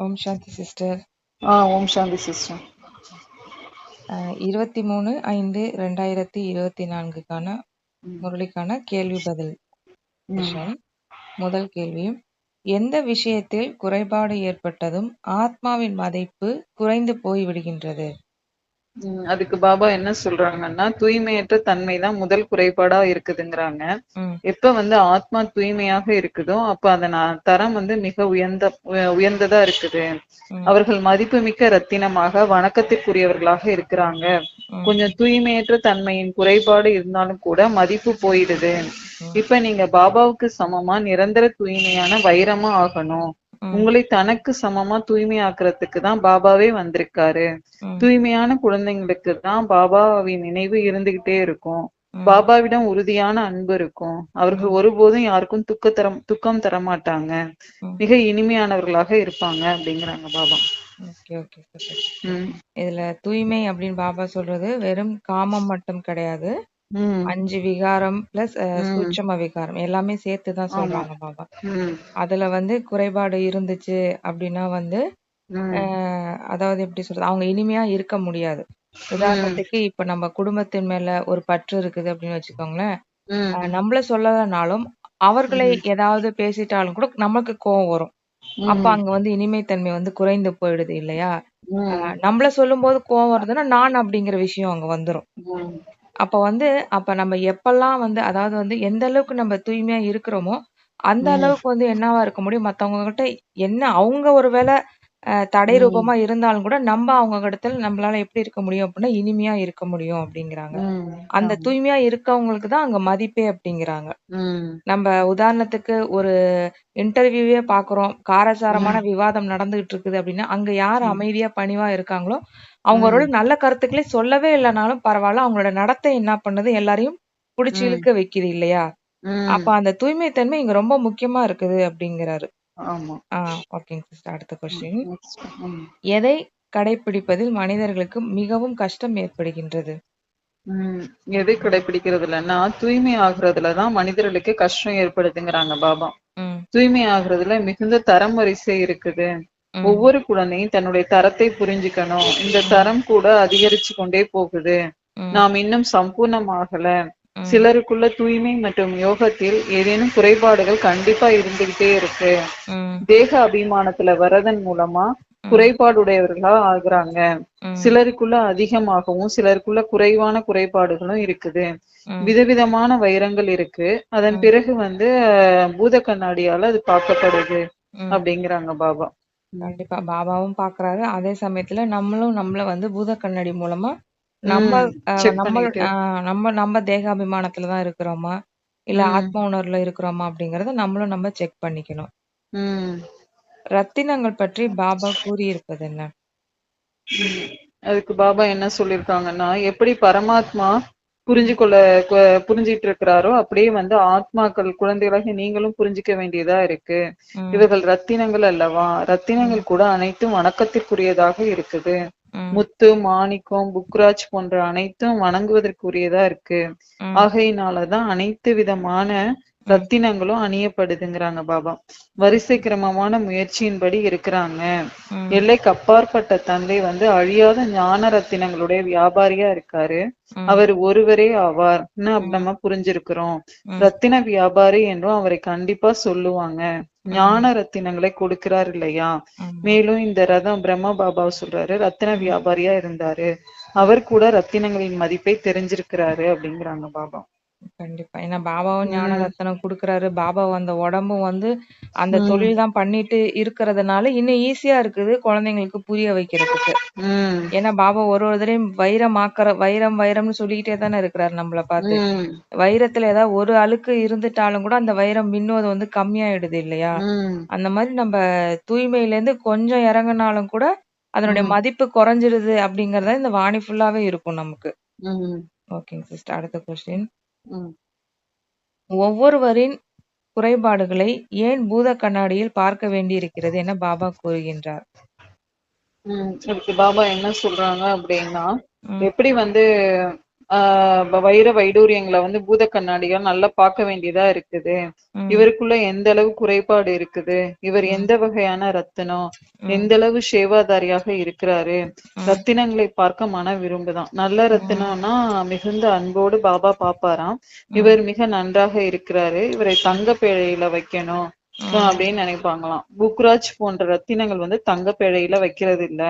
ஓம் சாந்தி sister. ஓம் சாந்தி sister. 23/5/2024 முரளிக்கான கேள்வி பதில் session. முதல் கேள்வி: எந்த விஷயத்தில் குறைபாடு ஏற்பட்டதும் ஆத்மாவின் மதிப்பு குறைந்து போய் விடுகின்றது? அதுக்கு பாபா என்ன சொல்றாங்கன்னா, தூய்மையற்ற தன்மைதான் முதல் குறைபாடா இருக்குதுங்கிறாங்க. எப்ப ஆத்மா தூய்மையாக இருக்குதோ அப்ப அதன் தரம் மிக உயர்ந்ததா இருக்குது. அவர்கள் மதிப்புமிக்க ரத்தினமாக வணக்கத்திற்குரியவர்களாக இருக்கிறாங்க. கொஞ்சம் தூய்மையற்ற தன்மையின் குறைபாடு இருந்தாலும் கூட மதிப்பு போயிடுது. இப்ப நீங்க பாபாவுக்கு சமமா நிரந்தர தூய்மையான வைரமா ஆகணும். உங்களை தனக்கு சமமா தூய்மையாக்குறதுக்கு தான் பாபாவே வந்திருக்காரு. தூய்மையான குழந்தைங்களுக்கு தான் பாபாவின் நினைவு இருந்துகிட்டே இருக்கும். பாபாவிடம் உறுதியான அன்பு இருக்கும். அவர்கள் ஒருபோதும் யாருக்கும் துக்கம் தர மாட்டாங்க. மிக இனிமையானவர்களாக இருப்பாங்க அப்படிங்கிறாங்க பாபா. இதுல தூய்மை அப்படின்னு பாபா சொல்றது வெறும் காமம் மட்டும் கிடையாது. 5 விகாரம் பிளஸ் சூட்சம விகாரம் எல்லாமே சேர்த்துதான் சொல்றாங்க பாபா. அதுல குறைபாடு இருந்துச்சு அப்படின்னா அதாவது எப்படி சொல்றது, அவங்க இனிமையா இருக்க முடியாது. உதாரணத்துக்கு இப்ப நம்ம குடும்பத்தின் மேல ஒரு பற்று இருக்குது அப்படின்னு வச்சுக்கோங்களேன். நம்மள சொல்லலனாலும் அவர்களை ஏதாவது பேசிட்டாலும் கூட நமக்கு கோவம் வரும். அப்ப அங்க இனிமைத்தன்மை குறைந்து போயிடுது இல்லையா? நம்மள சொல்லும் போது கோவம் வருதுன்னா நான் அப்படிங்கிற விஷயம் அங்க வந்துரும். அப்ப அப்ப நம்ம எப்பெல்லாம் அதாவது எந்த அளவுக்கு நம்ம தூய்மையா இருக்கிறோமோ அந்த அளவுக்கு என்னவா இருக்க முடியும், மத்தவங்க கிட்ட என்ன அவங்க ஒருவேளை தடை ரூபமா இருந்தாலும் கூட நம்ம அவங்க இடத்துல நம்மளால எப்படி இருக்க முடியும் அப்படின்னா இனிமையா இருக்க முடியும் அப்படிங்கிறாங்க. அந்த தூய்மையா இருக்கவங்களுக்கு தான் அங்க மதிப்பே அப்படிங்கிறாங்க. நம்ம உதாரணத்துக்கு ஒரு இன்டர்வியூவே பாக்குறோம், காரசாரமான விவாதம் நடந்துகிட்டு இருக்குது அப்படின்னா அங்க யார் அமைதியா பணிவா இருக்காங்களோ அவங்களோட நல்ல கருத்துக்களே சொல்லவே இல்லைனாலும் பரவாயில்ல, அவங்களோட நடத்தை என்ன பண்ணுது, எல்லாரையும் புடிச்சு இழுக்க வைக்குது இல்லையா? அப்ப அந்த தூய்மை தன்மை இங்க ரொம்ப முக்கியமா இருக்குது அப்படிங்கிறாரு. ஓகேங்க சிஸ்டர். அடுத்த கொஸ்டின்: எதை கடைபிடிப்பதில் மனிதர்களுக்கு மிகவும் கஷ்டம் ஏற்படுகின்றது? எதை கடைபிடிக்கிறதுலன்னா தூய்மை ஆகுறதுலதான் மனிதர்களுக்கு கஷ்டம் ஏற்படுதுங்கிறாங்க பாபா. தூய்மை ஆகுறதுல மிகுந்த தரம் வரிசை இருக்குது. ஒவ்வொரு குழந்தையும் தன்னுடைய தரத்தை புரிஞ்சுக்கணும். இந்த தரம் கூட அதிகரிச்சு கொண்டே போகுது. நாம் இன்னும் சம்பூர்ணமாகல. சிலருக்குள்ள தூய்மை மற்றும் யோகத்தில் ஏதேனும் குறைபாடுகள் கண்டிப்பா இருந்துகிட்டே இருக்கு. தேக அபிமானத்துல வரதன் மூலமா குறைபாடுடையவர்களா ஆகுறாங்க. சிலருக்குள்ள அதிகமாகவும் சிலருக்குள்ள குறைவான குறைபாடுகளும் இருக்குது. விதவிதமான வைரங்கள் இருக்கு. அதன் பிறகு பூத கண்ணாடியால அது பார்க்கப்படுது அப்படிங்கிறாங்க பாபா. கண்டிப்பா பாபாவும் பாக்குறாரு. அதே சமயத்துல நம்மளும் நம்மள பூத கண்ணாடி மூலமா நம்ம தேகாபிமானத்துலதான் இருக்கிறோமா இல்ல ஆத்ம உணர்வுல இருக்கிறோமா அப்படிங்கறத நம்மளும் நம்ம செக் பண்ணிக்கணும். ரத்தினங்கள் பற்றி பாபா கூறியிருப்பது என்ன? அதுக்கு பாபா என்ன சொல்லிருக்காங்கன்னா, எப்படி பரமாத்மா புரிஞ்சிட்டு இருக்கிறாரோ அப்படியே ஆத்மாக்கள் குழந்தைகளாக நீங்களும் புரிஞ்சிக்க வேண்டியதா இருக்கு. இவர்கள் ரத்தினங்கள் அல்லவா? ரத்தினங்கள் கூட அனைத்தும் வணக்கத்திற்குரியதாக இருக்குது. முத்து, மாணிக்கம், புக்ராஜ் போன்ற அனைத்தும் வணங்குவதற்குரியதா இருக்கு. ஆகையினாலதான் அனைத்து விதமான ரத்தினங்களும் அணியப்படுதுங்கிறாங்க பாபா. வரிசை கிரமமான முயற்சியின்படி இருக்கிறாங்க. எல்லைக்கு அப்பாற்பட்ட தந்தை அழியாத ஞான ரத்தினங்களுடைய வியாபாரியா இருக்காரு. அவர் ஒருவரே ஆவார் நம்ம புரிஞ்சிருக்கிறோம். ரத்தின வியாபாரி என்றும் அவரை கண்டிப்பா சொல்லுவாங்க. ஞான ரத்தினங்களை கொடுக்கிறார் இல்லையா? மேலும் இந்த ரதம் பிரம்ம பாபா சொல்றாரு ரத்தின வியாபாரியா இருந்தாரு. அவர் கூட ரத்தினங்களின் மதிப்பை தெரிஞ்சிருக்கிறாரு அப்படிங்கிறாங்க பாபா. கண்டிப்பா. ஏன்னா பாபாவும் ஞான ரத்தனம் குடுக்குறாரு. பாபா அந்த உடம்பும் அந்த தொழில் தான் பண்ணிட்டு இருக்கிறதுனால இன்னும் ஈஸியா இருக்குது குழந்தைங்களுக்கு புரிய வைக்கிறதுக்கு. ஏன்னா பாபா ஒரு தடவையும் வைரம்னு சொல்லிக்கிட்டே தானே இருக்கிறாரு நம்மள பார்த்து. வைரத்துல ஏதாவது ஒரு அழுக்கு இருந்துட்டாலும் கூட அந்த வைரம் மின்னுவது கம்மியாயிடுது இல்லையா? அந்த மாதிரி நம்ம தூய்மையில இருந்து கொஞ்சம் இறங்கினாலும் கூட அதனுடைய மதிப்பு குறைஞ்சிருது அப்படிங்கறத இந்த வாணி ஃபுல்லாவே இருக்கும் நமக்கு. ஓகேங்க சிஸ்டர். அடுத்த கொஸ்டின்: ஒவ்வொருவரின் குறைபாடுகளை ஏன் பூத கண்ணாடியில் பார்க்க வேண்டி இருக்கிறது என பாபா கூறுகின்றார்? அதுக்கு பாபா என்ன சொல்றாங்க அப்படின்னா, எப்படி வைர வைடூரியங்களை வந்து பூத கண்ணாடிகள் நல்லா பார்க்க வேண்டியதா இருக்குது. இவருக்குள்ள எந்த அளவு குறைபாடு இருக்குது, இவர் எந்த வகையான ரத்தினம், எந்த அளவு சேவாதாரியாக இருக்கிறாரு. ரத்தினங்களை பார்க்க மன விரும்புதான். நல்ல ரத்தினம்னா மிகுந்த அன்போடு பாபா பாப்பாராம். இவர் மிக நன்றாக இருக்கிறாரு, இவரை தங்க பேழையில வைக்கணும் அப்படின்னு நினைப்பாங்களாம். புக்ராஜ் போன்ற ரத்தினங்கள் வந்து தங்க பேழையில வைக்கிறது இல்ல.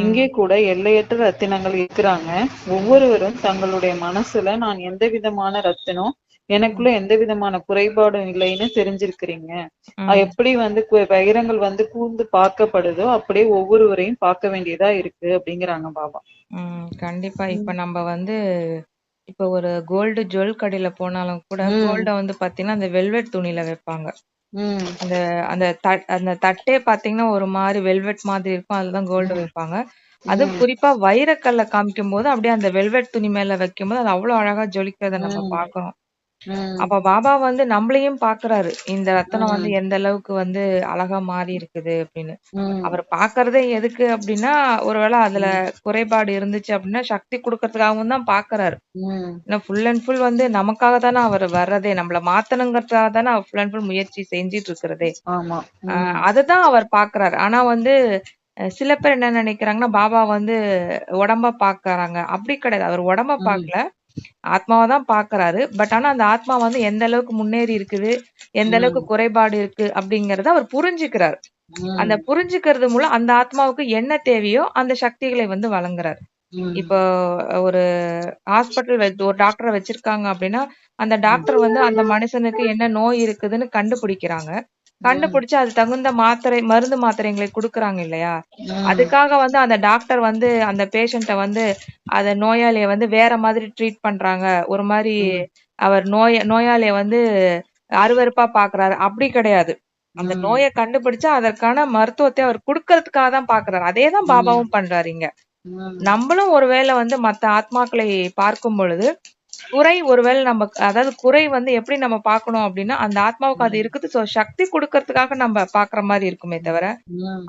இங்கே கூட எல்லையற்ற ரத்தினங்கள் இருக்கிறாங்க. ஒவ்வொருவரும் தங்களுடைய மனசுல நான் எந்த விதமான ரத்தினம், எனக்குள்ள எந்த விதமான குறைபாடும் இல்லைன்னு தெரிஞ்சிருக்கிறீங்க. எப்படி வந்து வைரங்கள் வந்து கூர்ந்து பார்க்கப்படுதோ அப்படியே ஒவ்வொருவரையும் பார்க்க வேண்டியதா இருக்கு அப்படிங்கிறாங்க பாபா. கண்டிப்பா. இப்ப நம்ம வந்து இப்ப ஒரு கோல்டு ஜுவல் கடையில போனாலும் கூட கோல்ட வந்து பாத்தீங்கன்னா அந்த வெல்வெட் துணியில வைப்பாங்க. அந்த அந்த அந்த தட்டே பாத்தீங்கன்னா ஒரு மாதிரி வெல்வெட் மாதிரி இருக்கும், அதுதான் கோல்டு வைப்பாங்க. அது குறிப்பா வைரக்கல்ல காமிக்கும் போது அப்படியே அந்த வெல்வெட் துணி மேல வைக்கும் போது அது அவ்வளவு அழகா ஜொலிக்கிறத நம்ம பாக்குறோம். அப்ப பாபா வந்து நம்மளையும் பாக்குறாரு, இந்த ரத்தனம் வந்து எந்த அளவுக்கு வந்து அழகா மாறி இருக்குது அப்படின்னு. அவர் பாக்குறதே எதுக்கு அப்படின்னா, ஒருவேளை அதுல குறைபாடு இருந்துச்சு அப்படின்னா சக்தி கொடுக்கறதுக்காகவும் தான் பாக்குறாரு. ஏன்னா ஃபுல் அண்ட் ஃபுல் வந்து நமக்காக தானே அவர் வர்றதே, நம்மள மாத்தணுங்கிறதுக்காக தானே அவர் ஃபுல் அண்ட் ஃபுல் முயற்சி செஞ்சிட்டு இருக்கிறதே. அதுதான் அவர் பாக்குறாரு. ஆனா வந்து சில பேர் என்ன நினைக்கிறாங்கன்னா, பாபா வந்து உடம்ப பாக்குறாங்க. அப்படி கிடையாது. அவர் உடம்ப பாக்கல, ஆத்மாவை தான் பாக்குறாரு. பட் ஆனா அந்த ஆத்மா வந்து எந்த அளவுக்கு முன்னேறி இருக்குது, எந்த அளவுக்கு குறைபாடு இருக்கு அப்படிங்கறத அவர் புரிஞ்சுக்கிறார். அந்த புரிஞ்சுக்கிறது மூலம் அந்த ஆத்மாவுக்கு என்ன தேவையோ அந்த சக்திகளை வந்து வழங்குறாரு. இப்போ ஒரு ஹாஸ்பிட்டல் ஒரு டாக்டரை வச்சிருக்காங்க அப்படின்னா, அந்த டாக்டர் வந்து அந்த மனுஷனுக்கு என்ன நோய் இருக்குதுன்னு கண்டுபிடிக்கிறாங்க. கண்டுபிடிச்சு அது தகுந்த மருந்து மாத்திரைகளை குடுக்குறாங்க இல்லையா? அதுக்காக வந்து அந்த டாக்டர் வந்து அந்த பேஷண்ட வந்து அந்த நோயாளிய வந்து வேற மாதிரி ட்ரீட் பண்றாங்க. ஒரு மாதிரி அவர் நோயாளிய வந்து அருவருப்பா பாக்குறாரு. அப்படி கிடையாது. அந்த நோயை கண்டுபிடிச்சா அதற்கான மருத்துவத்தை அவர் குடுக்கறதுக்காக தான் பாக்குறாரு. அதேதான் பாபாவும் பண்றாரு இங்க. நம்மளும் ஒருவேளை வந்து மத்த ஆத்மாக்களை பார்க்கும் பொழுது குறை ஒருவேளை நம்ம, அதாவது குறை வந்து எப்படி நம்ம பார்க்கணும் அப்படின்னா, அந்த ஆத்மாவுக்கு அது இருக்குது, சோ சக்தி கொடுக்கறதுக்காக நம்ம பாக்குற மாதிரி இருக்குமே தவிர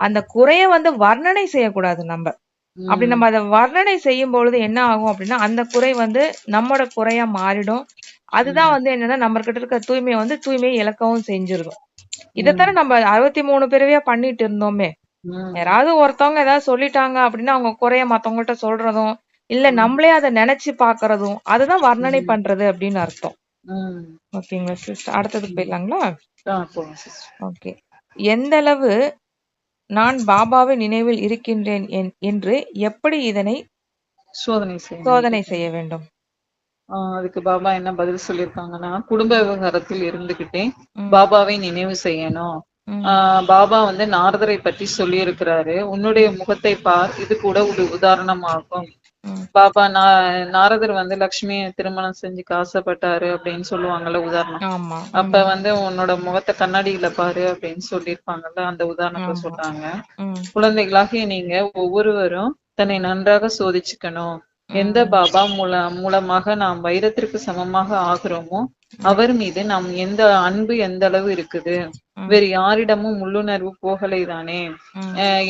அந்த குறைய வந்து வர்ணனை செய்யக்கூடாது நம்ம. அப்படி நம்ம அதை வர்ணனை செய்யும் பொழுது என்ன ஆகும் அப்படின்னா, அந்த குறை வந்து நம்மளோட குறையா மாறிடும். அதுதான் வந்து என்னன்னா நம்ம கிட்ட இருக்க தூய்மையை வந்து தூய்மையை இழக்கவும் செஞ்சிருக்கும். இதைத்தானே நம்ம 63 பிறவியா பண்ணிட்டு இருந்தோமே. யாராவது ஒருத்தவங்க ஏதாவது சொல்லிட்டாங்க அப்படின்னா அவங்க குறைய மத்தவங்கள்ட்ட சொல்றதும், இல்ல நம்மளே அதை நினைச்சு பாக்குறதும், அதுதான் வர்ணனை பண்றது அப்படின்னு அர்த்தம். ஓகேங்களா சிஸ்டர்? அடுத்ததுக்கு போயிடலாங்களா? ஓகே. எந்த அளவு நான் பாபாவின் நினைவில் இருக்கின்றேன் என்று எப்படி இதனை சோதனை செய்ய வேண்டும்? அதுக்கு பாபா என்ன பதில் சொல்லியிருக்காங்கன்னா, குடும்ப விவகாரத்தில் இருந்துகிட்டே பாபாவை நினைவு செய்யணும். பாபா வந்து நாரதரை பற்றி சொல்லி இருக்கிறாரு. உன்னுடைய முகத்தை பார், இது கூட ஒரு உதாரணமாகும். பாபா நாரதர் வந்து லட்சுமியை திருமணம் செஞ்சுக்க ஆசைப்பட்டாரு அப்படின்னு சொல்லுவாங்கல்ல உதாரணம். அப்ப வந்து உன்னோட முகத்தை கண்ணாடியில பாரு அப்படின்னு சொல்லியிருப்பாங்கல்ல, அந்த உதாரணத்தை சொல்றாங்க. குழந்தைகளாகிய நீங்க ஒவ்வொருவரும் தன்னை நன்றாக சோதிச்சுக்கணும். எந்த பாபா மூலமாக நாம் வைரத்திற்கு சமமாக ஆகிறோமோ அவர் மீது நாம் எந்த அன்பு எந்த அளவு இருக்குது, வேறு யாரிடமும் உள்ளுணர்வு போகலை தானே,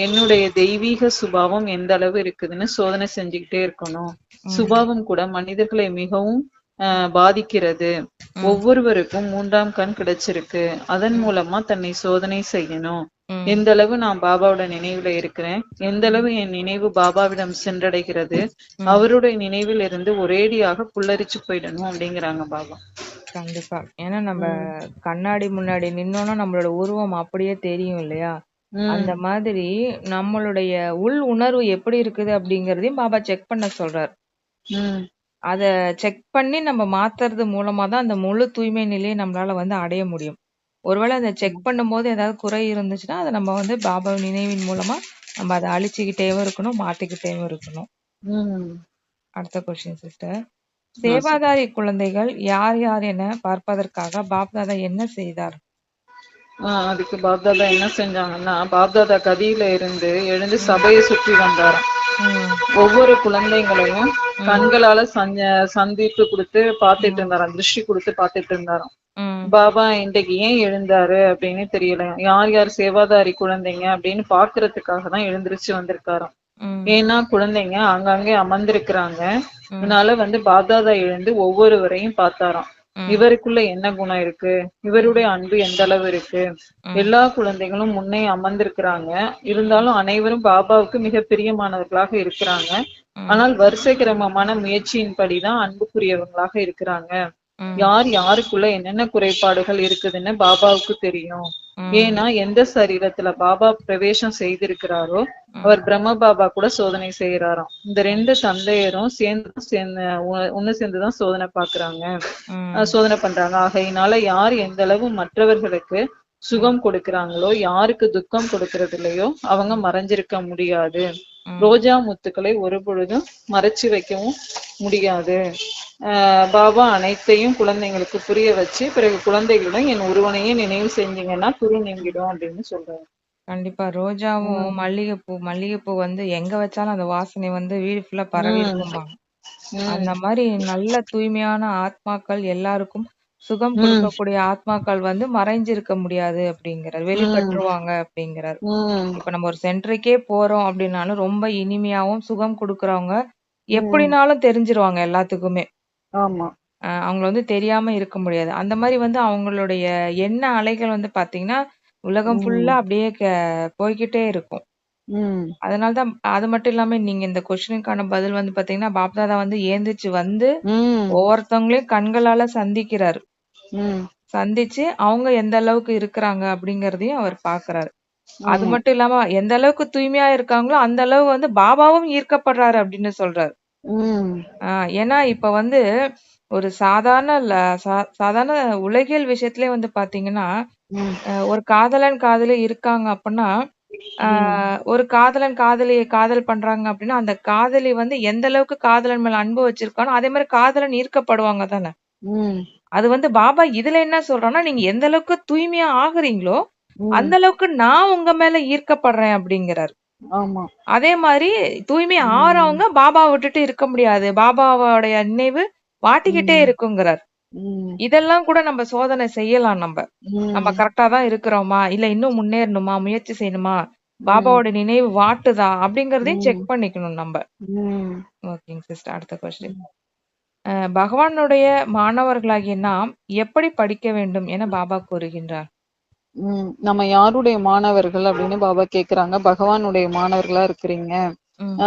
என்னுடைய தெய்வீக சுபாவம் எந்த அளவு இருக்குதுன்னு சோதனை செஞ்சுக்கிட்டே இருக்கணும். சுபாவம் கூட மனிதர்களை மிகவும் பாதிக்கிறது. ஒவ்வொருவருக்கும் 3ஆம் கண் கிடைச்சிருக்கு. அதன் மூலமா தன்னை சோதனை செய்யணும். எந்த அளவு நான் பாபாவோட நினைவுல இருக்கிறேன், எந்த அளவு என் நினைவு பாபாவிடம் சென்றடைகிறது, அவருடைய நினைவில் இருந்து ஒரேடியாக புல்லரிச்சு போயிடணும் அப்படிங்கிறாங்க பாபா. கண்டிப்பா. ஏன்னா நம்ம கண்ணாடி முன்னாடி நின்னோம்னா நம்மளோட உருவம் அப்படியே தெரியும் இல்லையா? அந்த மாதிரி நம்மளுடைய உள் உணர்வு எப்படி இருக்குது அப்படிங்கறதையும் பாபா செக் பண்ண சொல்றாரு. அத செக் பண்ணி நம்ம மாத்துறது மூலமா தான் அந்த முழு தூய்மை நிலையை நம்மளால வந்து அடைய முடியும். ஒருவேளை அதை செக் பண்ணும் போது ஏதாவது குறை இருந்துச்சுன்னா அதை நம்ம வந்து பாபா நினைவின் மூலமா நம்ம அதை அழிச்சுக்கிட்டேவும் இருக்கணும், மாத்திக்கிட்டேவும் இருக்கணும். அடுத்த கொஸ்டின் சிஸ்டர். சேவாதாரி குழந்தைகள் யார் யார் என பார்ப்பதற்காக பாப்தாதா என்ன செய்தார்? அதுக்கு பாப்தாதா என்ன செஞ்சாங்கன்னா, பாப்தாதா கதியில இருந்து எழுந்து சபையை சுற்றி வந்தாராம். ஒவ்வொரு குழந்தைங்களையும் கண்களால சந்திப்பு கொடுத்து பாத்துட்டு இருந்தாராம், திருஷ்டி கொடுத்து பாத்துட்டு இருந்தாராம். பாபா இன்றைக்கு ஏன் எழுந்தாரு அப்படின்னு தெரியல, யார் யார் சேவாதாரி குழந்தைங்க அப்படின்னு பாக்குறதுக்காக தான் எழுந்திருச்சு வந்திருக்காராம். ம், ஏன்னா குழந்தைங்க ஆங்காங்கே அமர்ந்திருக்கிறாங்க. ம், அதனால வந்து பாப்தாதா எழுந்து ஒவ்வொருவரையும் பார்த்தாராம். ம், இவருக்குள்ள என்ன குணம் இருக்கு, ம், இவருடைய அன்பு எந்த அளவு இருக்கு. ம், எல்லா குழந்தைகளும் முன்னே அமர்ந்திருக்கிறாங்க. ம், இருந்தாலும் அனைவரும் பாபாவுக்கு மிக பிரியமானவர்களாக இருக்கிறாங்க. ம், ஆனால் வரிசை கிரமமான முயற்சியின்படிதான் அன்புக்குரியவங்களாக இருக்கிறாங்க. ம், யார் யாருக்குள்ள என்னென்ன குறைபாடுகள் இருக்குதுன்னு பாபாவுக்கு தெரியும். ம், ஏன்னா எந்த சரீரத்துல பாபா பிரவேசம் செய்திருக்கிறாரோ ம், அவர் பிரம்ம பாபா கூட சோதனை செய்யறாராம். இந்த ம், ரெண்டு தந்தையரும் சேர்ந்து ஒண்ணு சேர்ந்துதான் சோதனை பாக்குறாங்க, ம், சோதனை பண்றாங்க. ஆகையினால யார் எந்த அளவு மற்றவர்களுக்கு ம், சுகம் கொடுக்கறாங்களோ, யாருக்கு துக்கம் கொடுக்கறது இல்லையோ அவங்க ம், மறைஞ்சிருக்க முடியாது. ம். ரோஜா முத்துக்களை ஒரு பொழுதும் மறைச்சு வைக்கவும் முடியாது. பாபா அனைத்தையும் குழந்தைங்களுக்கு புரிய வச்சு பிறகு குழந்தைகளுடன் என் ஒருவனையே நினைவு செஞ்சீங்கன்னா குரு நீங்கிடும் அப்படின்னு சொல்றாரு. கண்டிப்பா. ரோஜாவும் உம் மல்லிகைப்பூ வந்து எங்க வச்சாலும் அந்த வாசனை வந்து வீடு ஃபுல்லா பரவி உம் இருக்கும்பாங்க. உம் அந்த மாரி நல்ல தூய்மையான ஆத்மாக்கள் எல்லாருக்கும் சுகம் உம் கொடுக்கக்கூடிய ஆத்மாக்கள் வந்து மறைஞ்சிருக்க முடியாது அப்படிங்கிறார். உம் வெளிப்பற்றுவாங்க அப்படிங்கிறார். உம் இப்ப நம்ம ஒரு சென்டருக்கே போறோம் அப்படின்னாலும் ரொம்ப இனிமையாவும் சுகம் குடுக்குறவங்க உம் எப்படினாலும் தெரிஞ்சிருவாங்க எல்லாத்துக்குமே. ஆமா. அவங்கள வந்து தெரியாம இருக்க முடியாது. அந்த மாரி வந்து அவங்களுடைய எண்ண அலைகள் வந்து பாத்தீங்கன்னா, உலகம் உம் ஃபுல்லா அப்படியே போய்க்கிட்டே இருக்கும். உம் அதனால தான் அது மட்டும் இல்லாம நீங்க இந்த கொஸ்டினுக்கான பதில் வந்து பாத்தீங்கன்னா, பாப்தாதா வந்து ஏந்திரிச்சு வந்து உம் ஒவ்வொருத்தவங்களையும் கண்களால சந்திக்கிறாரு. உம் சந்திச்சு அவங்க எந்த அளவுக்கு இருக்கிறாங்க அப்படிங்கிறதையும் அவர் பார்க்கறாரு. அது ஆமா. மட்டும் இல்லாம எந்த அளவுக்கு தூய்மையா இருக்காங்களோ, அந்த அளவு வந்து பாபாவும் ஈர்க்கப்படுறாரு அப்படின்னு சொல்றாரு. உம் ஆ ஏன்னா இப்ப வந்து ஒரு சாதாரண சாதாரண உலகியல் விஷயத்திலே வந்து பாத்தீங்கன்னா, உம் ஒரு காதலன் காதலி இருக்காங்க அப்பன்னா, ஆ உம் ஒரு காதலன் காதலிய காதல் பண்றாங்க அப்படின்னா, அந்த காதலி வந்து எந்த அளவுக்கு காதலன் மேல அன்பு வச்சிருக்கானோ, அதே மாரி காதலன் ஈர்க்கப்படுவாங்க தானே! உம் அது வந்து பாபா இதுல என்ன சொல்றான்னா, நீங்க எந்த அளவுக்கு தூய்மையா ஆகுறீங்களோ, உம் அந்த அளவுக்கு நான் உங்க மேல ஈர்க்கப்படுறேன் அப்படிங்கிறாரு. ஆமா. அதே மாரி தூய்மை உம் ஆறவங்க பாபாவ விட்டுட்டு இருக்க முடியாது. பாபாவோடைய நினைவு வாட்டிக்கிட்டே உம் இருக்குங்கிறார். உம் இதெல்லாம் கூட நம்ம சோதனை செய்யலாம் நம்ப. நம்ம உம் கரெக்ட்டா தான் இருக்கிறோமா? இல்ல இன்னும் முன்னேறணுமா? முயற்சி செய்யணுமா? உம் பாபாவோட நினைவு வாட்டுதா? அப்படிங்கிறதையும் உம் செக் பண்ணிக்கணும் நம்ப. உம் ஓகேங்க சிஸ்டர். அடுத்த கொஸ்டின். பகவானுடைய மாணவர்களாகிய நாம் எப்படி படிக்க வேண்டும் என பாபா கூறுகின்றார்? நம்ம யாருடைய மாணவர்கள் அப்படின்னு பாபா கேக்குறாங்க. பகவானுடைய மாணவர்களா இருக்கிறீங்க. ம்,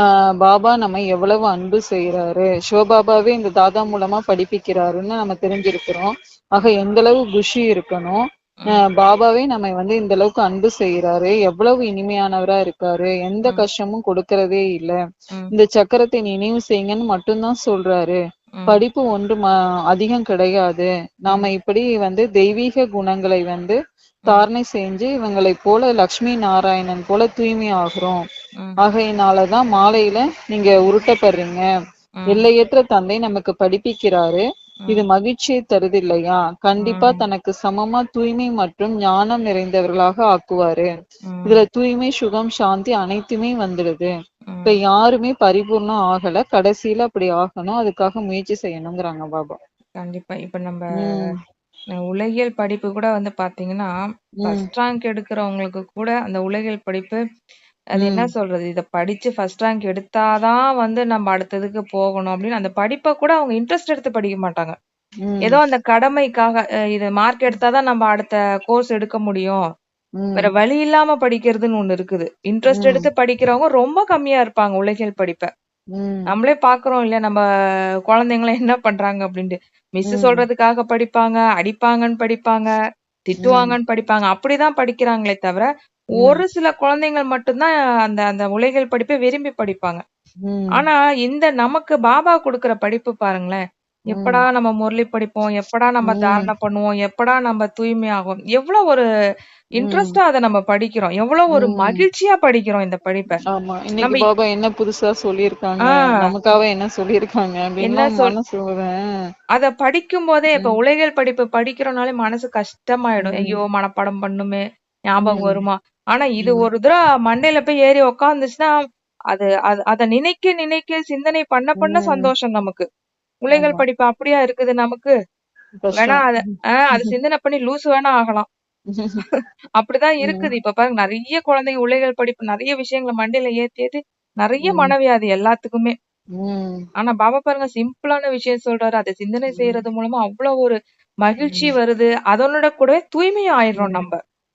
பாபா நம்ம எவ்வளவு அன்பு செய்யறாரு, சிவபாபாவே இந்த தாதா மூலமா படிப்பிக்கிறாருன்னு நம்ம தெரிஞ்சிருக்கிறோம். ஆக ம், எந்த அளவு குஷி இருக்கணும். ம், பாபாவே நம்ம வந்து இந்த அளவுக்கு அன்பு செய்யறாரு, எவ்வளவு இனிமையானவரா இருக்காரு, எந்த ம், கஷ்டமும் கொடுக்கறதே இல்ல. ம், இந்த சக்கரத்தை நினைவு செய்யுங்கன்னு மட்டும்தான் சொல்றாரு. ம், படிப்பு ஒன்று அதிகம் கிடையாது. ம், நாம இப்படி வந்து தெய்வீக குணங்களை வந்து ம், தாரணை செஞ்சு இவங்களை போல லக்ஷ்மி நாராயணன் போல தூய்மை ஆகுறோம். ம், ஆகையினாலதான் மாலையில நீங்க உருட்டப்படுறீங்க. ம், எல்லையற்ற தந்தை நமக்கு படிப்பிக்கிறாரு. இது ம், மகிழ்ச்சியை தருது இல்லையா? கண்டிப்பா ம், தனக்கு சமமா தூய்மை மற்றும் ஞானம் நிறைந்தவர்களாக ஆக்குவாரு. ம், இதுல தூய்மை, சுகம், சாந்தி அனைத்துமே வந்துடுது. இப்ப ம். யாருமே பரிபூர்ணம் ஆகல. கடைசியில அப்படி ஆகணும். அதுக்காக முயற்சி செய்யணுங்கிறாங்க பாபா. கண்டிப்பா. இப்ப நம்ப உம் உலகியல் படிப்பு கூட வந்து பாத்தீங்கன்னா, உம் ஃபர்ஸ்ட் ரேங்க் எடுக்கிறவங்களுக்கு கூட அந்த உலகியல் படிப்பு அது என்ன உம் சொல்றது? இத படிச்சு ஃபர்ஸ்ட் ரேங்க் எடுத்தா தான் வந்து நம்ம அடுத்ததுக்கு போகணும் அப்படின்னு அந்த படிப்ப கூட அவங்க இன்ட்ரெஸ்ட் எடுத்து படிக்க மாட்டாங்க. உம் ஏதோ அந்த கடமைக்காக இது மார்க் எடுத்தா தான் நம்ம அடுத்த கோர்ஸ் எடுக்க முடியும். வேற உம் வழி இல்லாம படிக்கிறதுன்னு ஒண்ணு இருக்குது. இன்ட்ரெஸ்ட் உம் எடுத்து படிக்கிறவங்க ரொம்ப கம்மியா இருப்பாங்க உலகியல் படிப்ப. உம் நம்மளே பார்க்குறோம் இல்லையா? நம்ம குழந்தைங்கலாம் என்ன பண்றாங்க அப்படின்ட்டு. மிஸ் உம் சொல்றதுக்காக படிப்பாங்க, அடிப்பாங்கன்னு படிப்பாங்க, உம் திட்டுவாங்கன்னு படிப்பாங்க. அப்படிதான் படிக்கிறாங்களே தவிர, உம் ஒரு சில குழந்தைகள் மட்டும் தான் அந்த அந்த உலகியல் படிப்பை விரும்பி படிப்பாங்க. உம் ஆனா, இந்த நமக்கு பாபா குடுக்குற படிப்பு பாருங்களேன். எப்படா உம் நம்ம முரளி படிப்போம்? எப்படா நம்ம உம் தாரணை பண்ணுவோம்? எப்படா நம்ம தூய்மையாகும்? எவ்வளோ ஒரு உம் இன்ட்ரெஸ்ட்டா அத நம்ம படிக்கிறோம். எவ்வளோ ஒரு உம் மகிழ்ச்சியா படிக்கிறோம் இந்த படிப்ப. ஆமா. இன்னைக்கு நம்ம பாபா என்ன புதுசா சொல்லியிருக்காங்க, ஆ நமக்காக என்ன சொல்லியிருக்காங்க என்ன அப்படின்லாம் சொல் மனசு அத படிக்கும்போதே இப்ப உம் உலகியல் படிப்பு படிக்கிறோம்னாலே மனசு கஷ்டமாயிடும். உம் ஐயோ! மனப்பாடம் பண்ணுமே, ஞாபகம் உம் வருமா? ஆனா இது உம் ஒரு தடவ மண்டையில போய் ஏறி உக்காந்துச்சுன்னா, அது அது அத நினைக்க நினைக்க சிந்தனை பண்ண பண்ண உம் சந்தோஷம் நமக்கு. உலகியல் ஆமா. படிப்பு அப்படியா இருக்குது நமக்கு? வேணா கஷ்டம். அத அத சிந்தனை பண்ணி லூசு வேணா ஆகலாம். அப்படிதான் உம் இருக்குது. இப்ப பாருங்க நெறைய குழந்தைங்க உலகியல் படிப்பு நெறைய விஷயங்கள மண்டையில ஏத்தி ஏத்தி நிறைய மனவியாதி எல்லாத்துக்குமே. உம் ஆனா பாபா பாருங்க சிம்பிளான விஷயம் சொல்றாரு. அதை சிந்தனை செய்யறது மூலமா அவ்வளவு ஒரு மகிழ்ச்சி வருது. அதனோட கூடவே தூய்மையும் ஆயிடுறோம் நம்ம.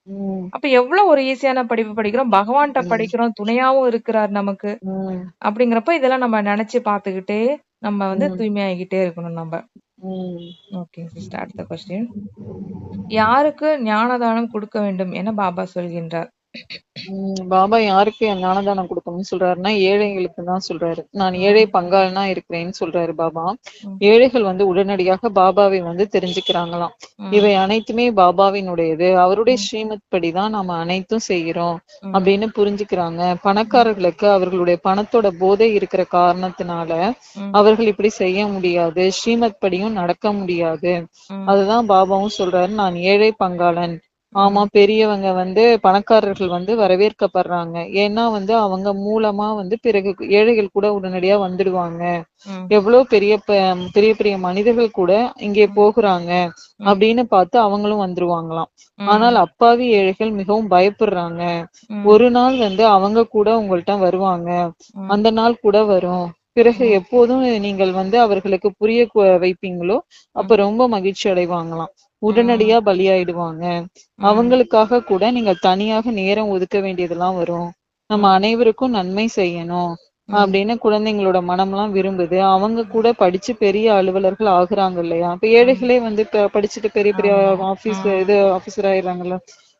உம் அப்ப எவ்வளவு ஒரு ஈஸியான படிப்பு படிக்கிறோம். பகவான்கிட்ட படிக்கிறோம். துணையாவும் இருக்கிறார் நமக்கு. உம் அப்படிங்கிறப்ப இதெல்லாம் நம்ம நினைச்சு பார்த்துக்கிட்டே நம்ம வந்து உம் தூய்மையாகிட்டே இருக்கணும் நம்ம. உம் ஓகே சிஸ்டர். அடுத்த கொஸ்டின். யாருக்கு ஞானதானம் கொடுக்க வேண்டும் என பாபா சொல்கின்றார்? பாபா யாருக்கு ஞானதானம் கொடுக்கணும்னு சொல்றாருன்னா ஏழைகளுக்கு தான் சொல்றாரு. நான் ஏழை பங்காளனா இருக்கிறேன்னு சொல்றாரு பாபா. ஏழைகள் வந்து உடனடியாக பாபாவை வந்து தெரிஞ்சுக்கிறாங்களாம். இவை அனைத்துமே பாபாவினுடையது, அவருடைய ஸ்ரீமத் படிதான் நாம அனைத்தும் செய்கிறோம் அப்படின்னு புரிஞ்சுக்கிறாங்க. பணக்காரர்களுக்கு அவர்களுடைய பணத்தோட போதை இருக்கிற காரணத்தினால அவர்கள் இப்படி செய்ய முடியாது, ஸ்ரீமத் படியும் நடக்க முடியாது. அதுதான் பாபாவும் சொல்றாரு, நான் ஏழை பங்காளன். ஆமா, பெரியவங்க வந்து பணக்காரர்கள் வந்து வரவேற்கப்படுறாங்க. ஏன்னா வந்து அவங்க மூலமா வந்து பிறகு ஏழைகள் கூட உடனடியா வந்துடுவாங்க. எவ்வளவு பெரிய பெரிய மனிதர்கள் கூட இங்கே போகிறாங்க அப்படின்னு பார்த்து அவங்களும் வந்துருவாங்களாம். ஆனால் அப்பாவி ஏழைகள் மிகவும் பயப்படுறாங்க. ஒரு நாள் வந்து அவங்க கூட உங்கள்ட்ட வருவாங்க, அந்த நாள் கூட வரும். பிறகு எப்போதும் நீங்கள் வந்து அவர்களுக்கு புரிய வைப்பீங்களோ அப்ப ரொம்ப மகிழ்ச்சி அடைவாங்களாம். உடனடியா பலியாயிடுவாங்க. அவங்களுக்காக கூட நீங்க தனியாக நேரம் ஒதுக்க வேண்டியதெல்லாம் வரும். நம்ம அனைவருக்கும் நன்மை செய்யணும் அப்படின்னு குழந்தைங்களோட மனம்லாம் விரும்புது. அவங்க கூட படிச்சு பெரிய அலுவலர்கள் ஆகுறாங்க இல்லையா? இப்ப ஏழைகளே வந்து படிச்சுட்டு பெரிய பெரிய ஆபீசர் ஆயிடுறாங்கல்ல.